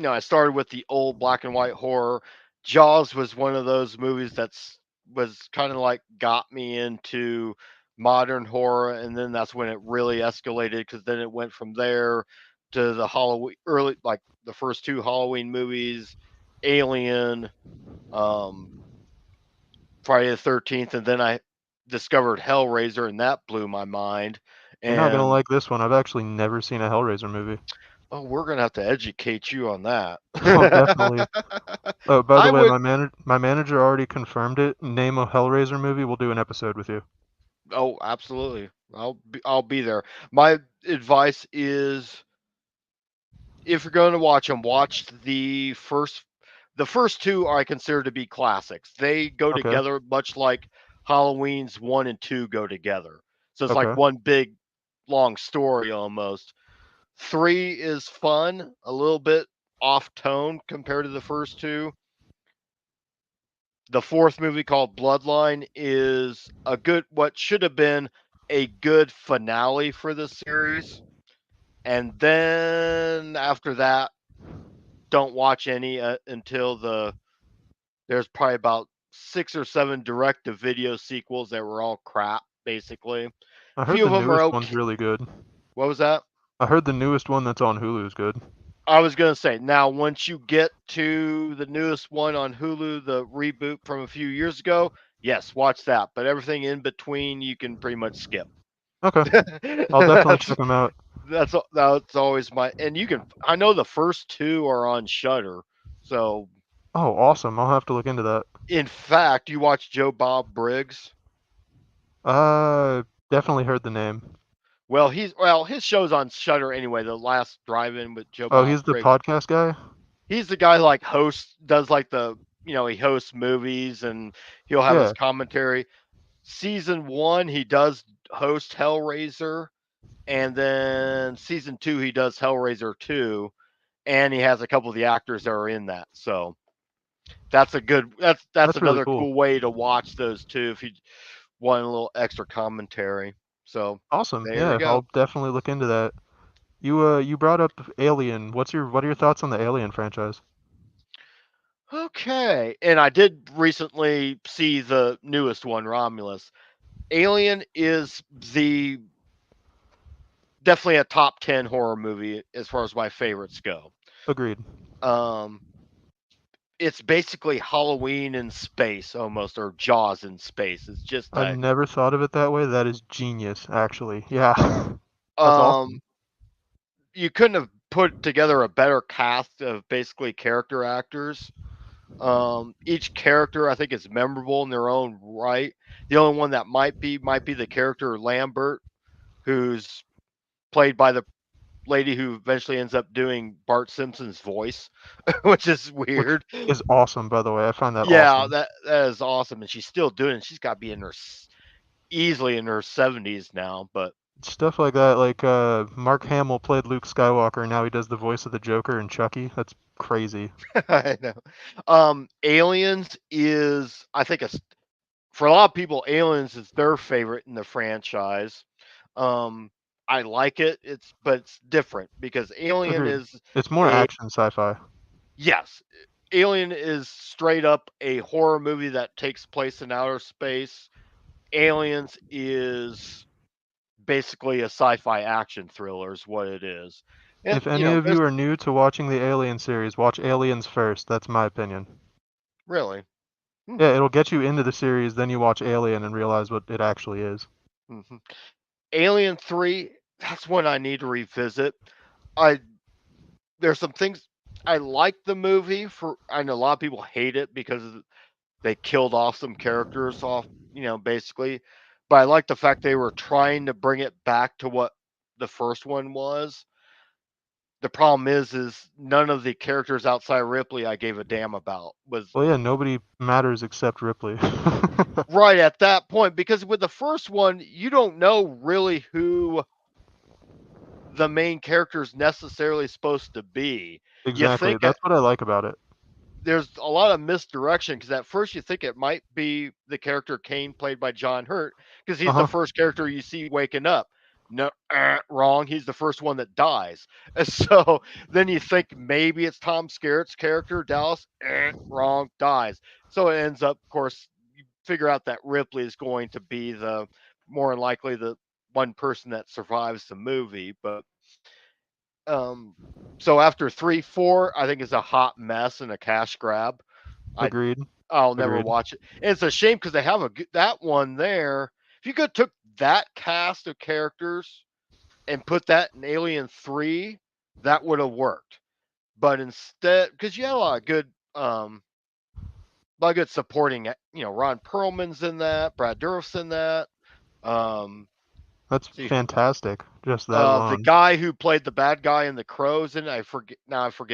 I started with the old black and white horror, Jaws was one of those movies was kind of like got me into modern horror, and then that's when it really escalated because then it went from there to the Halloween early, like the first two Halloween movies, Alien, um, Friday the 13th, and then I discovered Hellraiser, and that blew my mind. You're not gonna And like this one. I've actually never seen a Hellraiser movie. oh, we're gonna have to educate you on that. Oh, definitely. Oh, by the I way, would. my manager already confirmed it. Name a Hellraiser movie, we'll do an episode with you. Oh, absolutely. I'll be there. My advice is if you're going to watch them, watch the first two I consider to be classics. They go Okay. together much like Halloween's 1 and 2 go together. So it's like Okay. one big long story almost. 3 is fun, a little bit off tone compared to the first two. The fourth movie called Bloodline is what should have been a good finale for the series. And then after that, don't watch any until there's probably about 6 or 7 direct to video sequels that were all crap, basically. I heard Few the of them are newest one's okay. really good. What was that? I heard the newest one that's on Hulu is good. I was gonna say, now once you get to the newest one on Hulu, the reboot from a few years ago, yes, watch that. But everything in between, you can pretty much skip. Okay. I'll definitely that's check them out. that's always my. And you can. I know the first two are on Shutter, so Oh, awesome. I'll have to look into that. in fact, you watch Joe Bob Briggs. Uh, definitely heard the name. Well, his show's on Shutter anyway. The Last Drive-In with Joe Oh, Bob he's the Briggs. podcast guy? He's the guy who, like hosts, does like he hosts movies and he'll have his Yeah. commentary. Season 1, he does host Hellraiser, and then season 2, he does Hellraiser 2, and he has a couple of the actors that are in that. So that's That's really another cool. cool way to watch those two if you want a little extra commentary. So Awesome. there we Yeah, go. I'll definitely look into that. You brought up Alien. What are your thoughts on the Alien franchise? Okay, and I did recently see the newest one, Romulus. Alien is the definitely a top 10 horror movie as far as my favorites go. Agreed. Um, it's basically Halloween in space almost, or Jaws in space. It's just I a never thought of it that way. That is genius, actually. Yeah. That's um awesome. you couldn't have put together a better cast of basically character actors. Each character I think is memorable in their own right. The only one that might be the character Lambert, who's played by the lady who eventually ends up doing Bart Simpson's voice, which is Which weird. is awesome, by the way. I find that Yeah, awesome. that is awesome, and she's still doing it. She's got to be easily in her 70s now, but Stuff like that, like Mark Hamill played Luke Skywalker, and now he does the voice of the Joker and Chucky. That's crazy. I know. Aliens is, I think, for a lot of people, Aliens is their favorite in the franchise. Um, I like it. But it's different because Alien Agreed. is It's more a action sci-fi. yes, Alien is straight up a horror movie that takes place in outer space. Aliens is basically a sci-fi action thriller is what it is. And If any of there's you are new to watching the Alien series, watch Aliens first. That's my opinion. really. Hmm. Yeah, it'll get you into the series, then you watch Alien and realize what it actually is. Mhm. Alien 3, that's one I need to revisit. I There's some things I like the movie for. I know a lot of people hate it because they killed off some characters off, basically. But I like the fact they were trying to bring it back to what the first one was. The problem is none of the characters outside Ripley I gave a damn about. Was Well, yeah, nobody matters except Ripley. right at that point, because with the first one, you don't know really who the main character is necessarily supposed to be. You Exactly. think That's what I like about it. there's a lot of misdirection because at first you think it might be the character Kane played by John Hurt because he's the Uh-huh. first character you see waking up. No, wrong. He's the first one that dies. And so then you think maybe it's Tom Skerritt's character, Dallas. Wrong, dies. So it ends up, of course, you figure out that Ripley is going to be the more than likely the one person that survives the movie. But um, so after 3, 4, I think is a hot mess and a cash grab. I Agreed. I'll never Agreed. watch it. And it's a shame because they have that one there. If you could took that cast of characters and put that in Alien 3, that would have worked. But instead, because you had a lot of good supporting, Ron Perlman's in that, Brad Dourif's in that. Um, That's see, fantastic. Just that the alone. guy who played the bad guy in The Crows, and I forget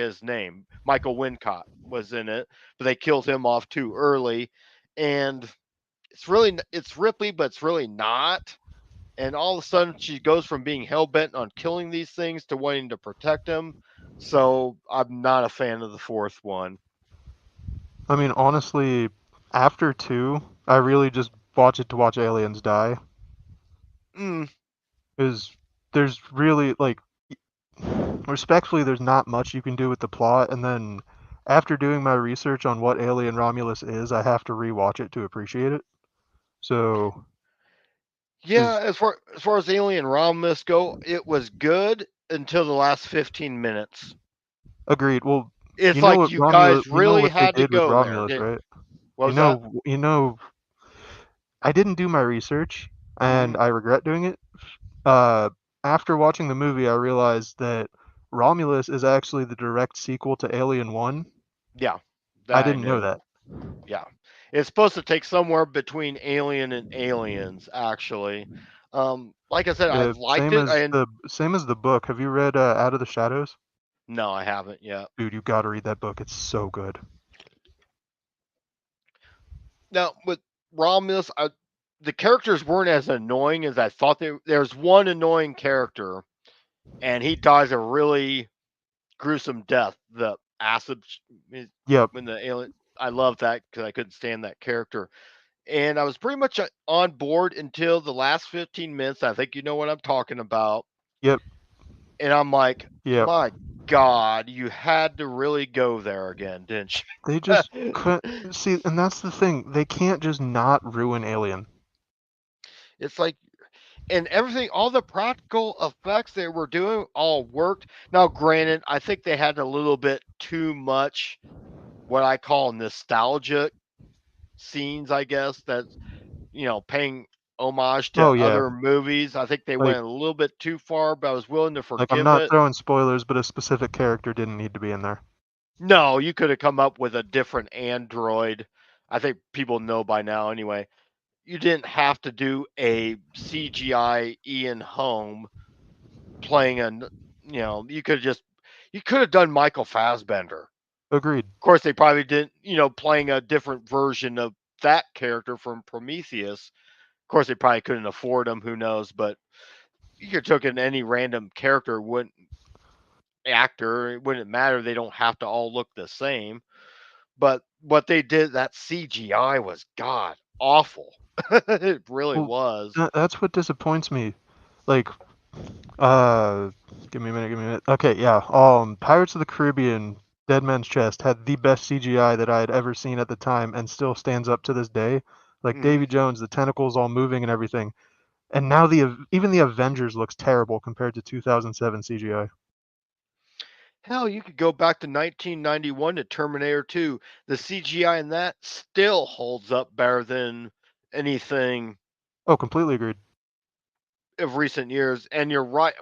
his name. Michael Wincott was in it, but they killed him off too early, and it's Ripley, but it's really not. And all of a sudden, she goes from being hell bent on killing these things to wanting to protect them. So I'm not a fan of the fourth one. I mean, honestly, after 2, I really just watch it to watch aliens die. Mm, Because there's really, like, respectfully, there's not much you can do with the plot, and then after doing my research on what Alien Romulus is, I have to rewatch it to appreciate it. So, yeah, is as far as Alien Romulus go, it was good until the last 15 minutes. agreed. Well, It's like you guys You know really what they had to did with go there. Romulus, right? What was that? I didn't do my research, Hmm. and I regret doing it. Uh, After watching the movie, I realized that Romulus is actually the direct sequel to Alien 1. Yeah, I that I didn't know knew. that. Yeah, it's supposed to take somewhere between Alien and Aliens, actually. Like I said, I liked it, and Same as the book. Have you read Out of the Shadows? no, I haven't yet. Dude, you got to read that book. It's so good. Now with Romulus, the characters weren't as annoying as I thought. There's one annoying character, and he dies a really gruesome death. The acid Yep, when the alien. I love that because I couldn't stand that character, and I was pretty much on board until the last 15 minutes. I think you know what I'm talking about, yep, and I'm like, yep. my God, you had to really go there again, didn't They just you? couldn't see, and that's the thing. They can't just not ruin Alien. It's like, and everything, all the practical effects they were doing all worked. Now, granted, I think they had a little bit too much what I call nostalgia scenes, I guess, that's, paying homage Oh to yeah, other movies. I think they like went a little bit too far, but I was willing to I'm forgive not it. throwing spoilers, but a specific character didn't need to be in there. No, you could have come up with a different android. I think people know by now anyway. You didn't have to do a CGI Ian Holm playing you could have done Michael Fassbender. Agreed. Of course, they probably didn't, playing a different version of that character from Prometheus. Of course, they probably couldn't afford him. Who knows? But you could have taken any random character, wouldn't actor. It wouldn't matter. They don't have to all look the same. But what they did, that CGI was god awful. It really Well, was. that's what disappoints me. Like, uh, give me a minute. Okay, yeah. Pirates of the Caribbean, Dead Man's Chest had the best CGI that I had ever seen at the time, and still stands up to this day. Like Hmm. Davy Jones, the tentacles all moving and everything. And now even the Avengers looks terrible compared to 2007 CGI. Hell, you could go back to 1991 to Terminator 2. The CGI in that still holds up better than anything Oh, completely agreed. of recent years. And you're right.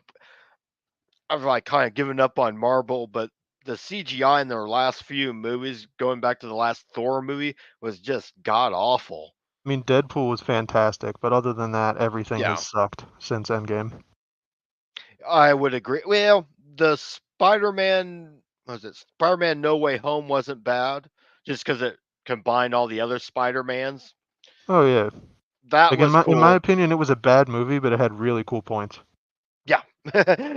I've like kind of given up on Marvel, but the CGI in their last few movies, going back to the last Thor movie, was just god awful. I mean, Deadpool was fantastic, but other than that, everything has Yeah, sucked since Endgame. I would agree. Well, the Spider-Man was it Spider-Man No Way Home wasn't bad just because it combined all the other Spider-Mans. Oh yeah. That Like was in my cool. opinion, it was a bad movie, but it had really cool points. Yeah,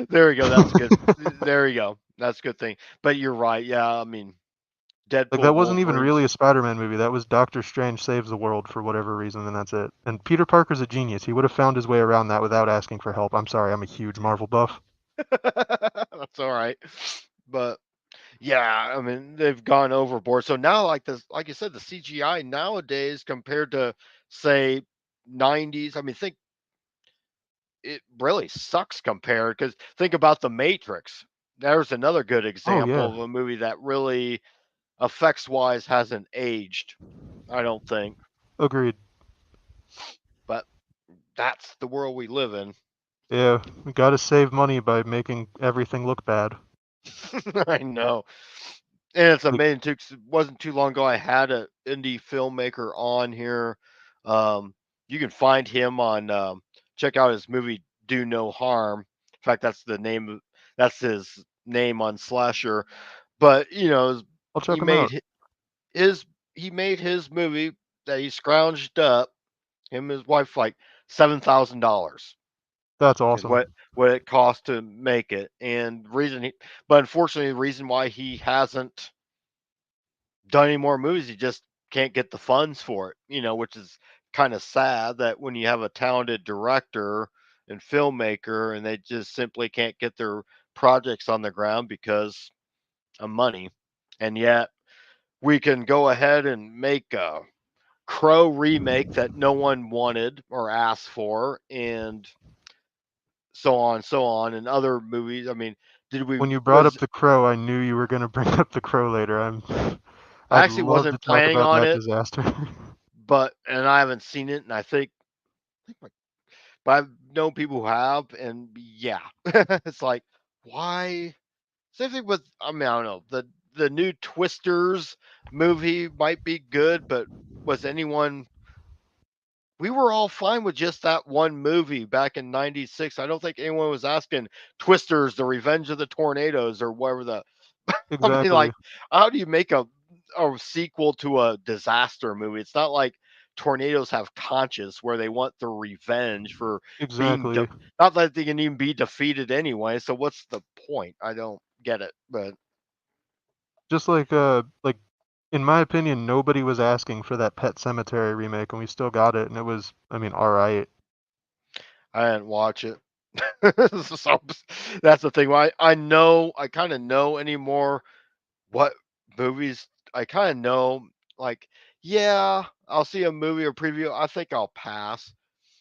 there we go. That's a good. There you go. That's a good thing. But you're right. Yeah, I mean, Like that Deadpool, wasn't even really Wolverine's. a Spider-Man movie. That was Doctor Strange saves the world for whatever reason, and that's it. And Peter Parker's a genius. He would have found his way around that without asking for help. I'm sorry, I'm a huge Marvel buff. That's all right. But yeah, I mean, they've gone overboard. So now, like this, like you said, the CGI nowadays compared to say 90s. I mean, think it really sucks compared because think about the Matrix. There's another good Oh yeah, example of a movie that really effects wise hasn't aged. I don't think, agreed. but that's the world we live in. Yeah, we gotta save money by making everything look bad. I know. And it's Like, amazing too, 'cause it wasn't too long ago I had an indie filmmaker on here. Um, you can find him on check out his movie Do No Harm. In fact, that's his name on Slasher. But I'll he check them made out. his he made his movie that he scrounged up him and his wife like $7,000 That's is awesome. what it cost to make it. And but unfortunately, the reason why he hasn't done any more movies. He just can't get the funds for it, which is kind of sad that when you have a talented director and filmmaker and they just simply can't get their projects on the ground because of money. And yet we can go ahead and make a Crow remake that no one wanted or asked for and so on and other movies. I mean, did we When you brought up was The Crow, I knew you were gonna bring up The Crow later. I I'd actually love to wasn't talk planning about on that it, disaster. but and I haven't seen it and but I've known people who have, and yeah, it's like why? Same thing with I mean I don't know the new Twisters movie might be good, but was anyone? We were all fine with just that one movie back in '96. I don't think anyone was asking Twisters: The Revenge of the Tornadoes or whatever the. I mean, Exactly. like, how do you make a sequel to a disaster movie? It's not like tornadoes have conscience where they want their revenge for being Exactly. not that they can even be defeated anyway. So what's the point? I don't get it. But Just like in my opinion, nobody was asking for that Pet Cemetery remake, and we still got it, and it was, I mean, all right. I didn't watch it. So that's the thing. I kind of know anymore what movies I kind of know. Like, yeah, I'll see a movie or preview. I think I'll pass.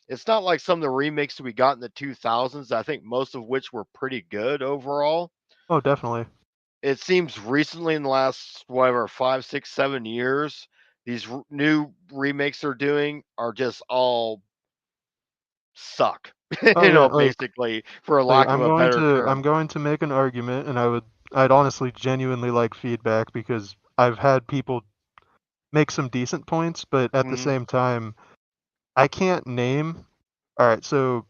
It's not like some of the remakes we got in the 2000s. I think most of which were pretty good overall. Oh, definitely. It seems recently in the last whatever 5, 6, 7 years, these new remakes they're doing are just all suck. Oh yeah, Basically, for a like lack of a better I'm term. going to make an argument, and I'd honestly genuinely like feedback because I've had people make some decent points, but at the Hmm. same time, I can't name. All right, so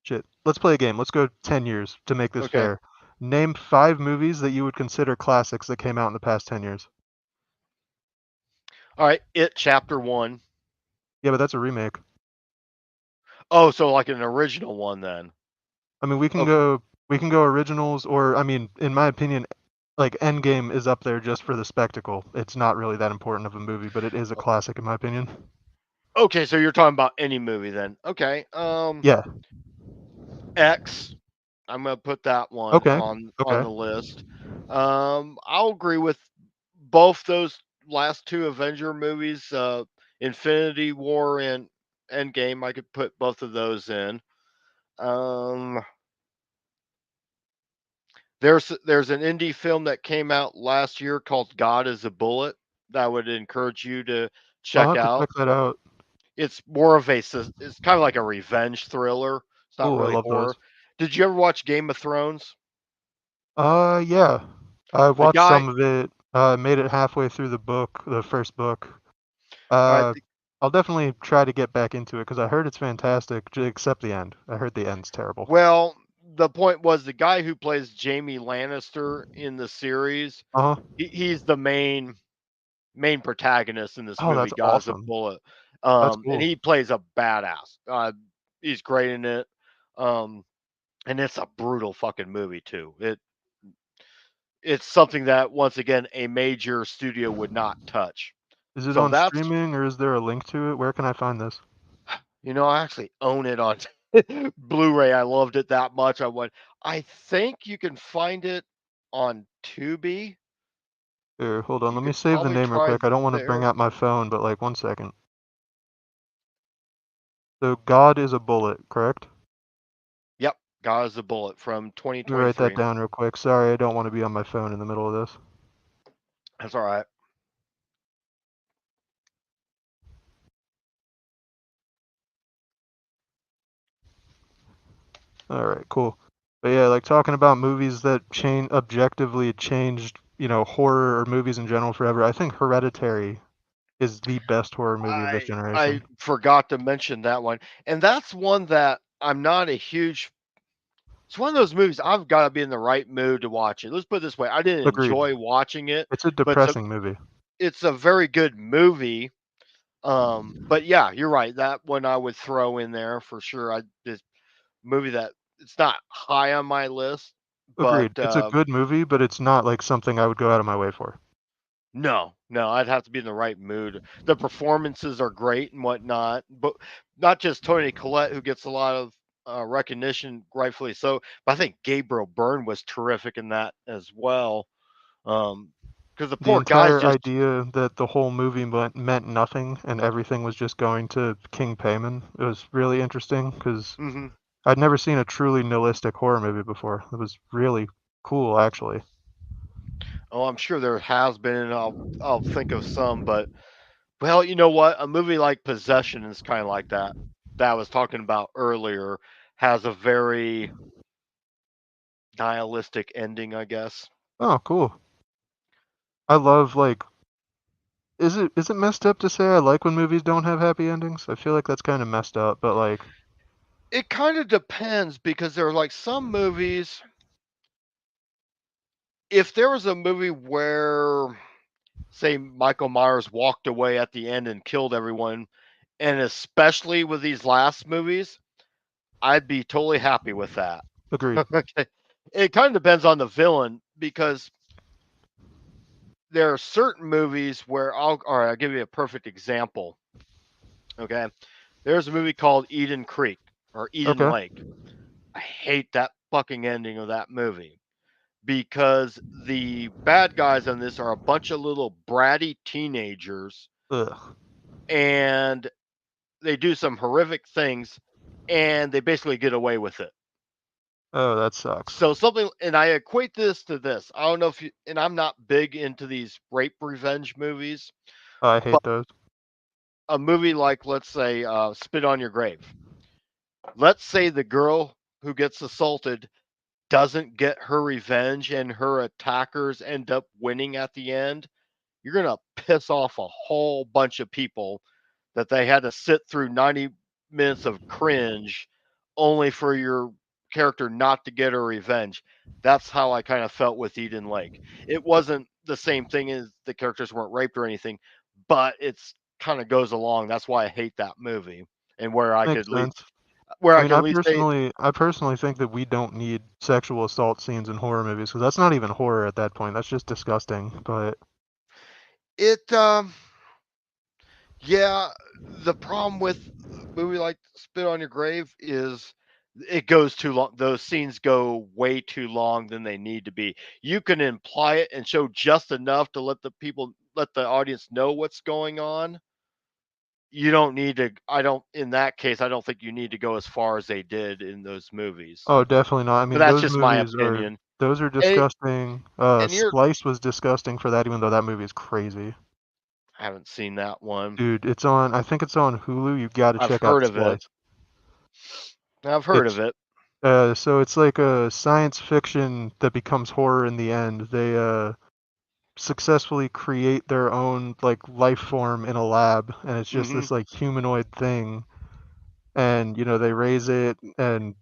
shit. Let's play a game. Let's go 10 years to make this Okay. fair. Name 5 movies that you would consider classics that came out in the past 10 years. All right. It chapter one. Yeah, but that's a remake. Oh, so like an original one then. I mean, Okay. we can go originals or I mean, in my opinion, like Endgame is up there just for the spectacle. It's not really that important of a movie, but it is a classic in my opinion. Okay, so you're talking about any movie then. Okay. Yeah. X. I'm gonna put that one Okay. on Okay. the list. I'll agree with both those last two Avenger movies, Infinity War and Endgame. I could put both of those in. Um, there's an indie film that came out last year called God is a Bullet that I would encourage you to I'll check have to out. check that out. It's more of it's kind of like a revenge thriller. It's not Ooh, I really love those. horror. Did you ever watch Game of Thrones? Yeah. I The watched guy, some of it. Made it halfway through the book, the first book. all right, Uh, I'll definitely try to get back into it because I heard it's fantastic, except the end. I heard the end's terrible. well, the point was the guy who plays Jamie Lannister in the series, Uh-huh. he's the main protagonist in this Oh, movie, that's Guy is a awesome. Bullet. That's And cool. he plays a badass. He's great in it. Um, and it's a brutal fucking movie too. It's something that once again a major studio would not touch. Is it So on that's streaming or is there a link to it? Where can I find this? I actually own it on Blu-ray. I loved it that much. I think you can find it on Tubi. Here, hold on. You Let me could save the probably name real try quick. I don't want to bring there. out my phone, but like 1 second. So God is a bullet, correct? Yep, God is a Bullet from Let me write that 2023. down real quick. Sorry, I don't want to be on my phone in the middle of this. That's all right. All right, cool. But yeah, like talking about movies that objectively changed, horror or movies in general forever. I think Hereditary is the best horror movie of this I generation. forgot to mention that one, and that's one that I'm not a huge. It's one of those movies I've got to be in the right mood to watch it. Let's put it this way: I didn't Agreed. enjoy watching it, It's a but depressing movie. it's a very good movie. But yeah, you're right. That one I would throw in there for sure. This movie that it's not high on my list, but Agreed. It's a good movie, but it's not like something I would go out of my way for. no, no, I'd have to be in the right mood. The performances are great and whatnot, but not just Tony Collette, who gets a lot of recognition, rightfully so. But I think Gabriel Byrne was terrific in that as well. Because the The poor guy's entire just. idea that the whole movie meant nothing and everything was just going to King Payman, it was really interesting because Mhm. I'd never seen a truly nihilistic horror movie before. It was really cool, actually. Oh, I'm sure there has been, and I'll think of some, but well, you know what? A movie like Possession is kind of like that. That I was talking about earlier has a very nihilistic ending, I guess. Oh, cool. I love like is it messed up to say I like when movies don't have happy endings? I feel like that's kind of messed up, but like It kind of depends because there are like some movies. If there was a movie where, say, Michael Myers walked away at the end and killed everyone, and especially with these last movies, I'd be totally happy with that. agreed. Okay. It kind of depends on the villain because there are certain movies where all right, I'll give you a perfect example. Okay. There's a movie called Eden Creek or Eden Okay. Lake. I hate that fucking ending of that movie because the bad guys on this are a bunch of little bratty teenagers Ugh. and they do some horrific things and they basically get away with it. Oh, that sucks. So something, and I equate this to this. I don't know if you, and I'm not big into these rape revenge movies, I but hate those. a movie like, let's say, Spit on Your Grave. Let's say the girl who gets assaulted doesn't get her revenge and her attackers end up winning at the end. You're going to piss off a whole bunch of people that they had to sit through 90 minutes of cringe only for your character not to get her revenge. That's how I kind of felt with Eden Lake. It wasn't the same thing as the characters weren't raped or anything, but it's kind of goes along. That's why I hate that movie. And Makes sense. where I I mean, could at least say I personally think that we don't need sexual assault scenes in horror movies because that's not even horror at that point. That's just disgusting. But it yeah, the problem with a movie like Spit on Your Grave is it goes too long. Those scenes go way too long than they need to be. You can imply it and show just enough to let the audience know what's going on. You don't need to I don't in that case I don't think you need to go as far as they did in those movies. oh, definitely not. I But mean, that's just my opinion. those are And disgusting. and you're Splice was disgusting for that, even though that movie is crazy. I haven't seen that one. Dude, it's on. I think it's on Hulu. You got to I've check out heard of it. Splice. I've heard of It's it. so it's like a science fiction that becomes horror in the end. They successfully create their own like life form in a lab, and it's just Mhm. this like humanoid thing, and they raise it and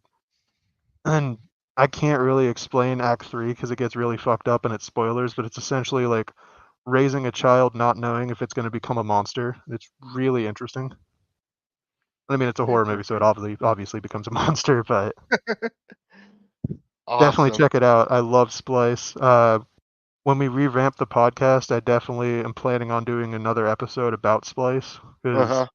I can't really explain Act 3 because it gets really fucked up and it's spoilers, but it's essentially like raising a child not knowing if it's going to become a monster. It's really interesting. I mean, it's a horror movie, so it Interesting. obviously becomes a monster, but definitely Awesome. check it out. I love Splice. When we revamp the podcast, I definitely am planning on doing another episode about Splice because Uh-huh.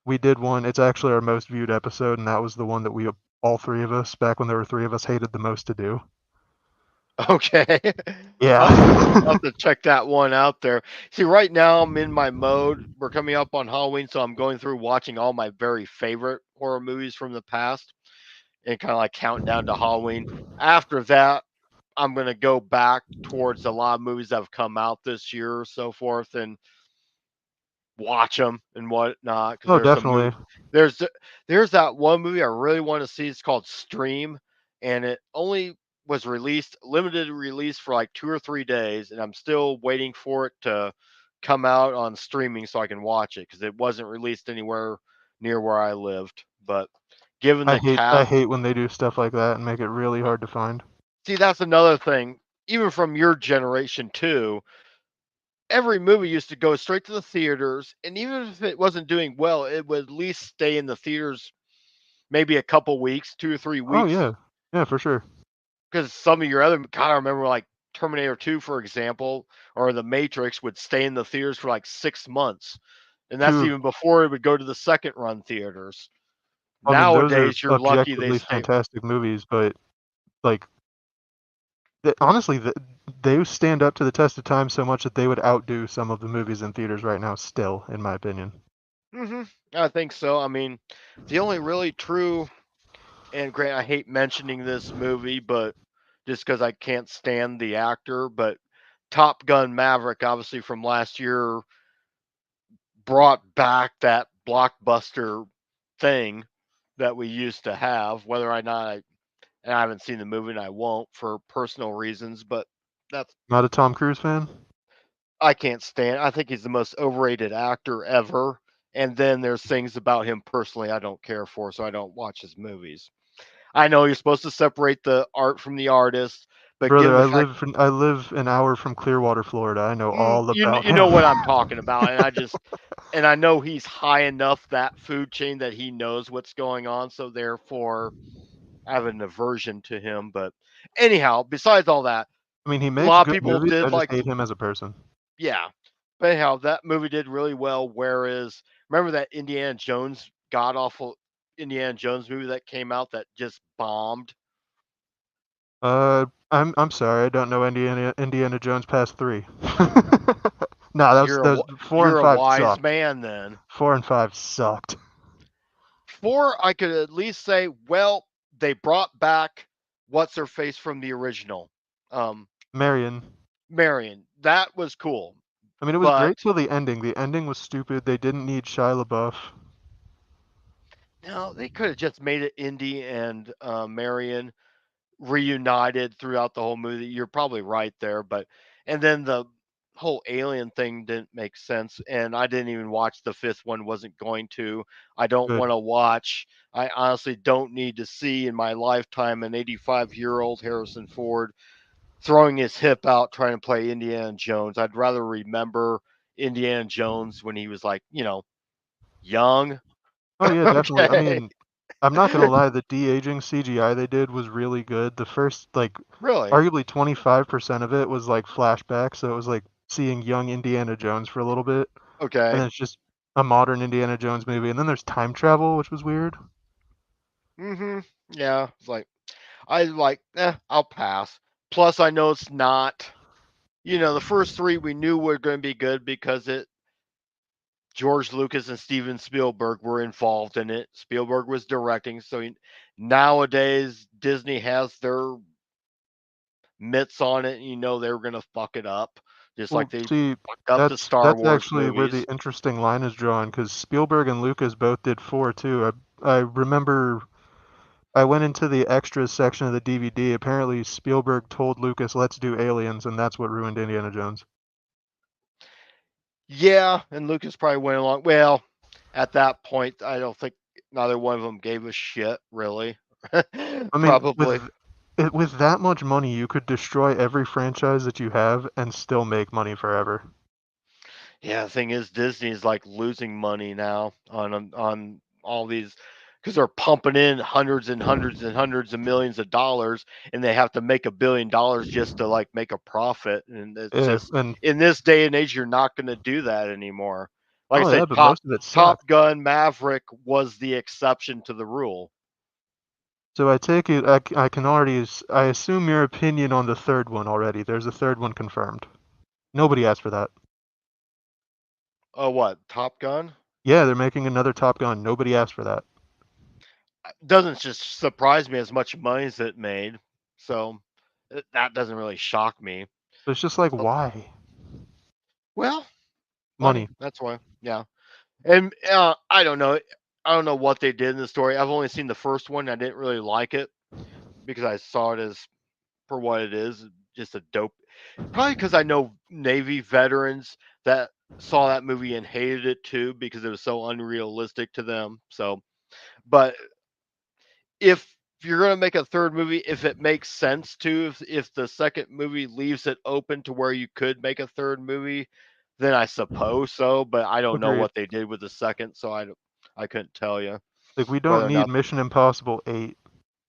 we did one. It's actually our most viewed episode, and that was the one that we all three of us, back when there were three of us, hated the most to do. Okay. Yeah. I'll have to check that one out there. See, right now I'm in my mode. We're coming up on Halloween, so I'm going through watching all my very favorite horror movies from the past and kind of like counting down to Halloween. After that, I'm gonna go back towards a lot of movies that have come out this year or so forth, and watch them and whatnot. Because Oh, there's some movie, definitely. there's there's that one movie I really want to see. It's called Stream, and it only was released limited release for like 2 or 3 days, and I'm still waiting for it to come out on streaming so I can watch it because it wasn't released anywhere near where I lived. But given the I cast, hate when they do stuff like that and make it really hard to find. see that's another thing. Even from your generation too, every movie used to go straight to the theaters, and even if it wasn't doing well, it would at least stay in the theaters maybe a couple weeks, 2 or 3 Oh weeks. yeah. Yeah, for sure. Because some of your other, God, I remember like Terminator 2, for example, or The Matrix would stay in the theaters for like 6 months. And that's Two even before it would go to the second run theaters. I mean, those are Nowadays, you're lucky they objectively stay. fantastic movies, but like honestly, they stand up to the test of time so much that they would outdo some of the movies in theaters right now still, in my opinion. Hmm. I think so. I mean, the only really true, and Grant, I hate mentioning this movie, but just because I can't stand the actor, but Top Gun Maverick, obviously from last year, brought back that blockbuster thing that we used to have. Whether or not and I haven't seen the movie and I won't for personal reasons, but that's Not a Tom Cruise fan? I can't stand. I think he's the most overrated actor ever. And then there's things about him personally I don't care for, so I don't watch his movies. I know you're supposed to separate the art from the artist, but given Brother, the fact I live an hour from Clearwater, Florida. I know all about you know him. what I'm talking about, and I know he's high enough that food chain that he knows what's going on, so therefore I have an aversion to him. But anyhow, besides all that, I mean, he a makes lot of good people movies. I did just like, hate him as a person. yeah. But anyhow, that movie did really well. Whereas, remember that Indiana Jones god awful Indiana Jones movie that came out that just bombed? I'm sorry, I don't know Indiana Jones past 3. No, that was 4 and You're a 5 wise sucked. man then. 4 and 5 sucked. Four, I could at least say, well, they brought back what's her face from the original, um, Marion. Marion. That was cool, I mean, it was but great till the ending. The ending was stupid. They didn't need Shia LaBeouf. no, they could have just made it Indy and Marion reunited throughout the whole movie. You're probably right there, but and then the whole alien thing didn't make sense, and I didn't even watch the fifth one. Wasn't going to. I don't Good. want to watch. I honestly don't need to see in my lifetime an 85-year-old Harrison Ford throwing his hip out trying to play Indiana Jones. I'd rather remember Indiana Jones when he was like, young. Oh yeah, definitely. I Okay. mean, I'm not gonna lie, the de-aging CGI they did was really good. The first, like, Really? arguably 25% of it was like flashback, so it was like seeing young Indiana Jones for a little bit, and Okay. then it's just a modern Indiana Jones movie, and then there's time travel, which was weird. Mhm. Yeah, it's like I like, I'll pass. Plus I know it's not, the first 3 we knew were going to be good because it George Lucas and Steven Spielberg were involved in it. Spielberg was directing, so nowadays Disney has their mitts on it, and they were gonna fuck it up, just like Well, they see, fucked up the Star that's Wars actually where the movies. interesting line is drawn, because Spielberg and Lucas both did 4 too. I remember I went into the extras section of the DVD. Apparently, Spielberg told Lucas, "Let's do Aliens," and that's what ruined Indiana Jones. Yeah, and Lucas probably went along. Well, at that point, I don't think neither one of them gave a shit, really. I mean, with Probably. with that much money, you could destroy every franchise that you have and still make money forever. Yeah, the thing is, Disney is like losing money now on all these because they're pumping in hundreds and hundreds and hundreds of millions of dollars, and they have to make $1 billion just to like make a profit. And it's Yeah, just and in this day and age, you're not going to do that anymore. Like I oh say, yeah, but most of it Top sucked. Gun Maverick was the exception to the rule. So I take it, I can already, I assume your opinion on the third one already. There's a third one confirmed. Nobody asked for that. Oh, what Top Gun? Yeah, they're making another Top Gun. Nobody asked for that. Doesn't just surprise me as much money as it made. So that doesn't really shock me. But it's just like, So, why? well, money. Money. That's why. Yeah. And I don't know. I don't know what they did in the story. I've only seen the first one. I didn't really like it because I saw it as for what it is, just a dope. Probably because I know Navy veterans that saw that movie and hated it too because it was so unrealistic to them. So, but if you're gonna make a third movie, if it makes sense to, if the second movie leaves it open to where you could make a third movie, then I suppose so. But I don't know Agreed. what they did with the second, so I couldn't tell you Like, we don't whether or need not Mission Impossible 8.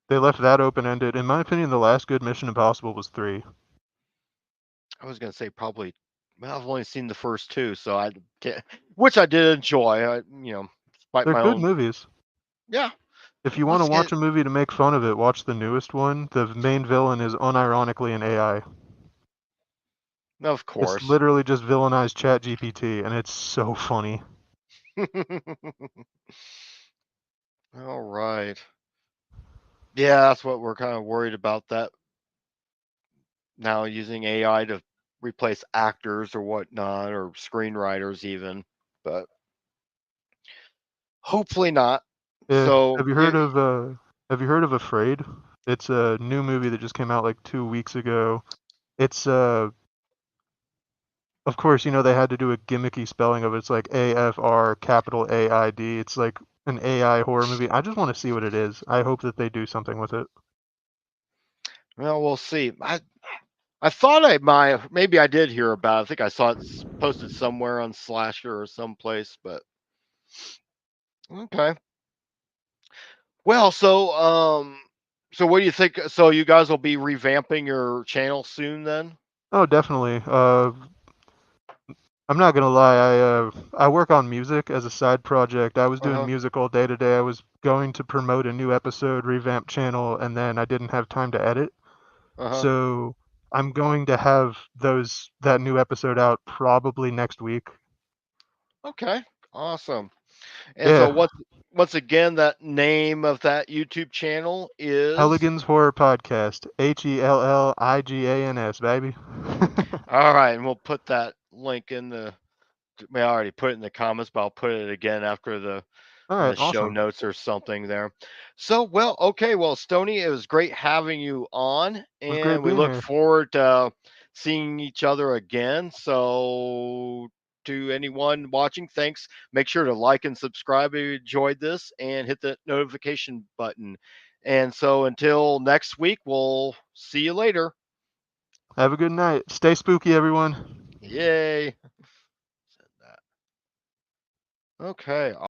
They left that open-ended. In my opinion, the last good Mission Impossible was 3. I was gonna say probably. Well, I've only seen the first two, so I can't, which I did enjoy. Despite They're my good own. movies. Yeah, If you want to let's watch get. a movie to make fun of it, watch the newest one. The main villain is unironically an AI. Of It's course. literally just villainized ChatGPT, and it's so funny. All right. Yeah, that's what we're kind of worried about. That now using AI to replace actors or whatnot, or screenwriters even, but hopefully not. Eh, So yeah, have you heard of Afraid? It's a new movie that just came out like 2 weeks ago. It's of course, they had to do a gimmicky spelling of it. It's like AFR capital AID. It's like an AI horror movie. I just want to see what it is. I hope that they do something with it. well, we'll see. I thought I might, maybe I did hear about it. I think I saw it posted somewhere on Slasher or someplace, but okay. Well, so what do you think? So you guys will be revamping your channel soon then? Oh, definitely. I'm not gonna lie. I work on music as a side project. I was doing Uh-huh. music all day today. I was going to promote a new episode, revamp channel, and then I didn't have time to edit. Uh-huh. So I'm going to have that new episode out probably next week. Okay. Awesome. And so Yeah, what once again that name of that YouTube channel is? Helligans Horror Podcast. Helligans, baby. All right, and we'll put that link in the we already put it in the comments, but I'll put it again after the All in right, the show awesome. notes or something there. So, well, okay, well, Stony, it was great having you on, It was great and we being look here. forward to seeing each other again. So, to anyone watching, thanks. Make sure to like and subscribe if you enjoyed this, and hit the notification button. And so, until next week, we'll see you later. Have a good night. Stay spooky, everyone. Yay! Okay.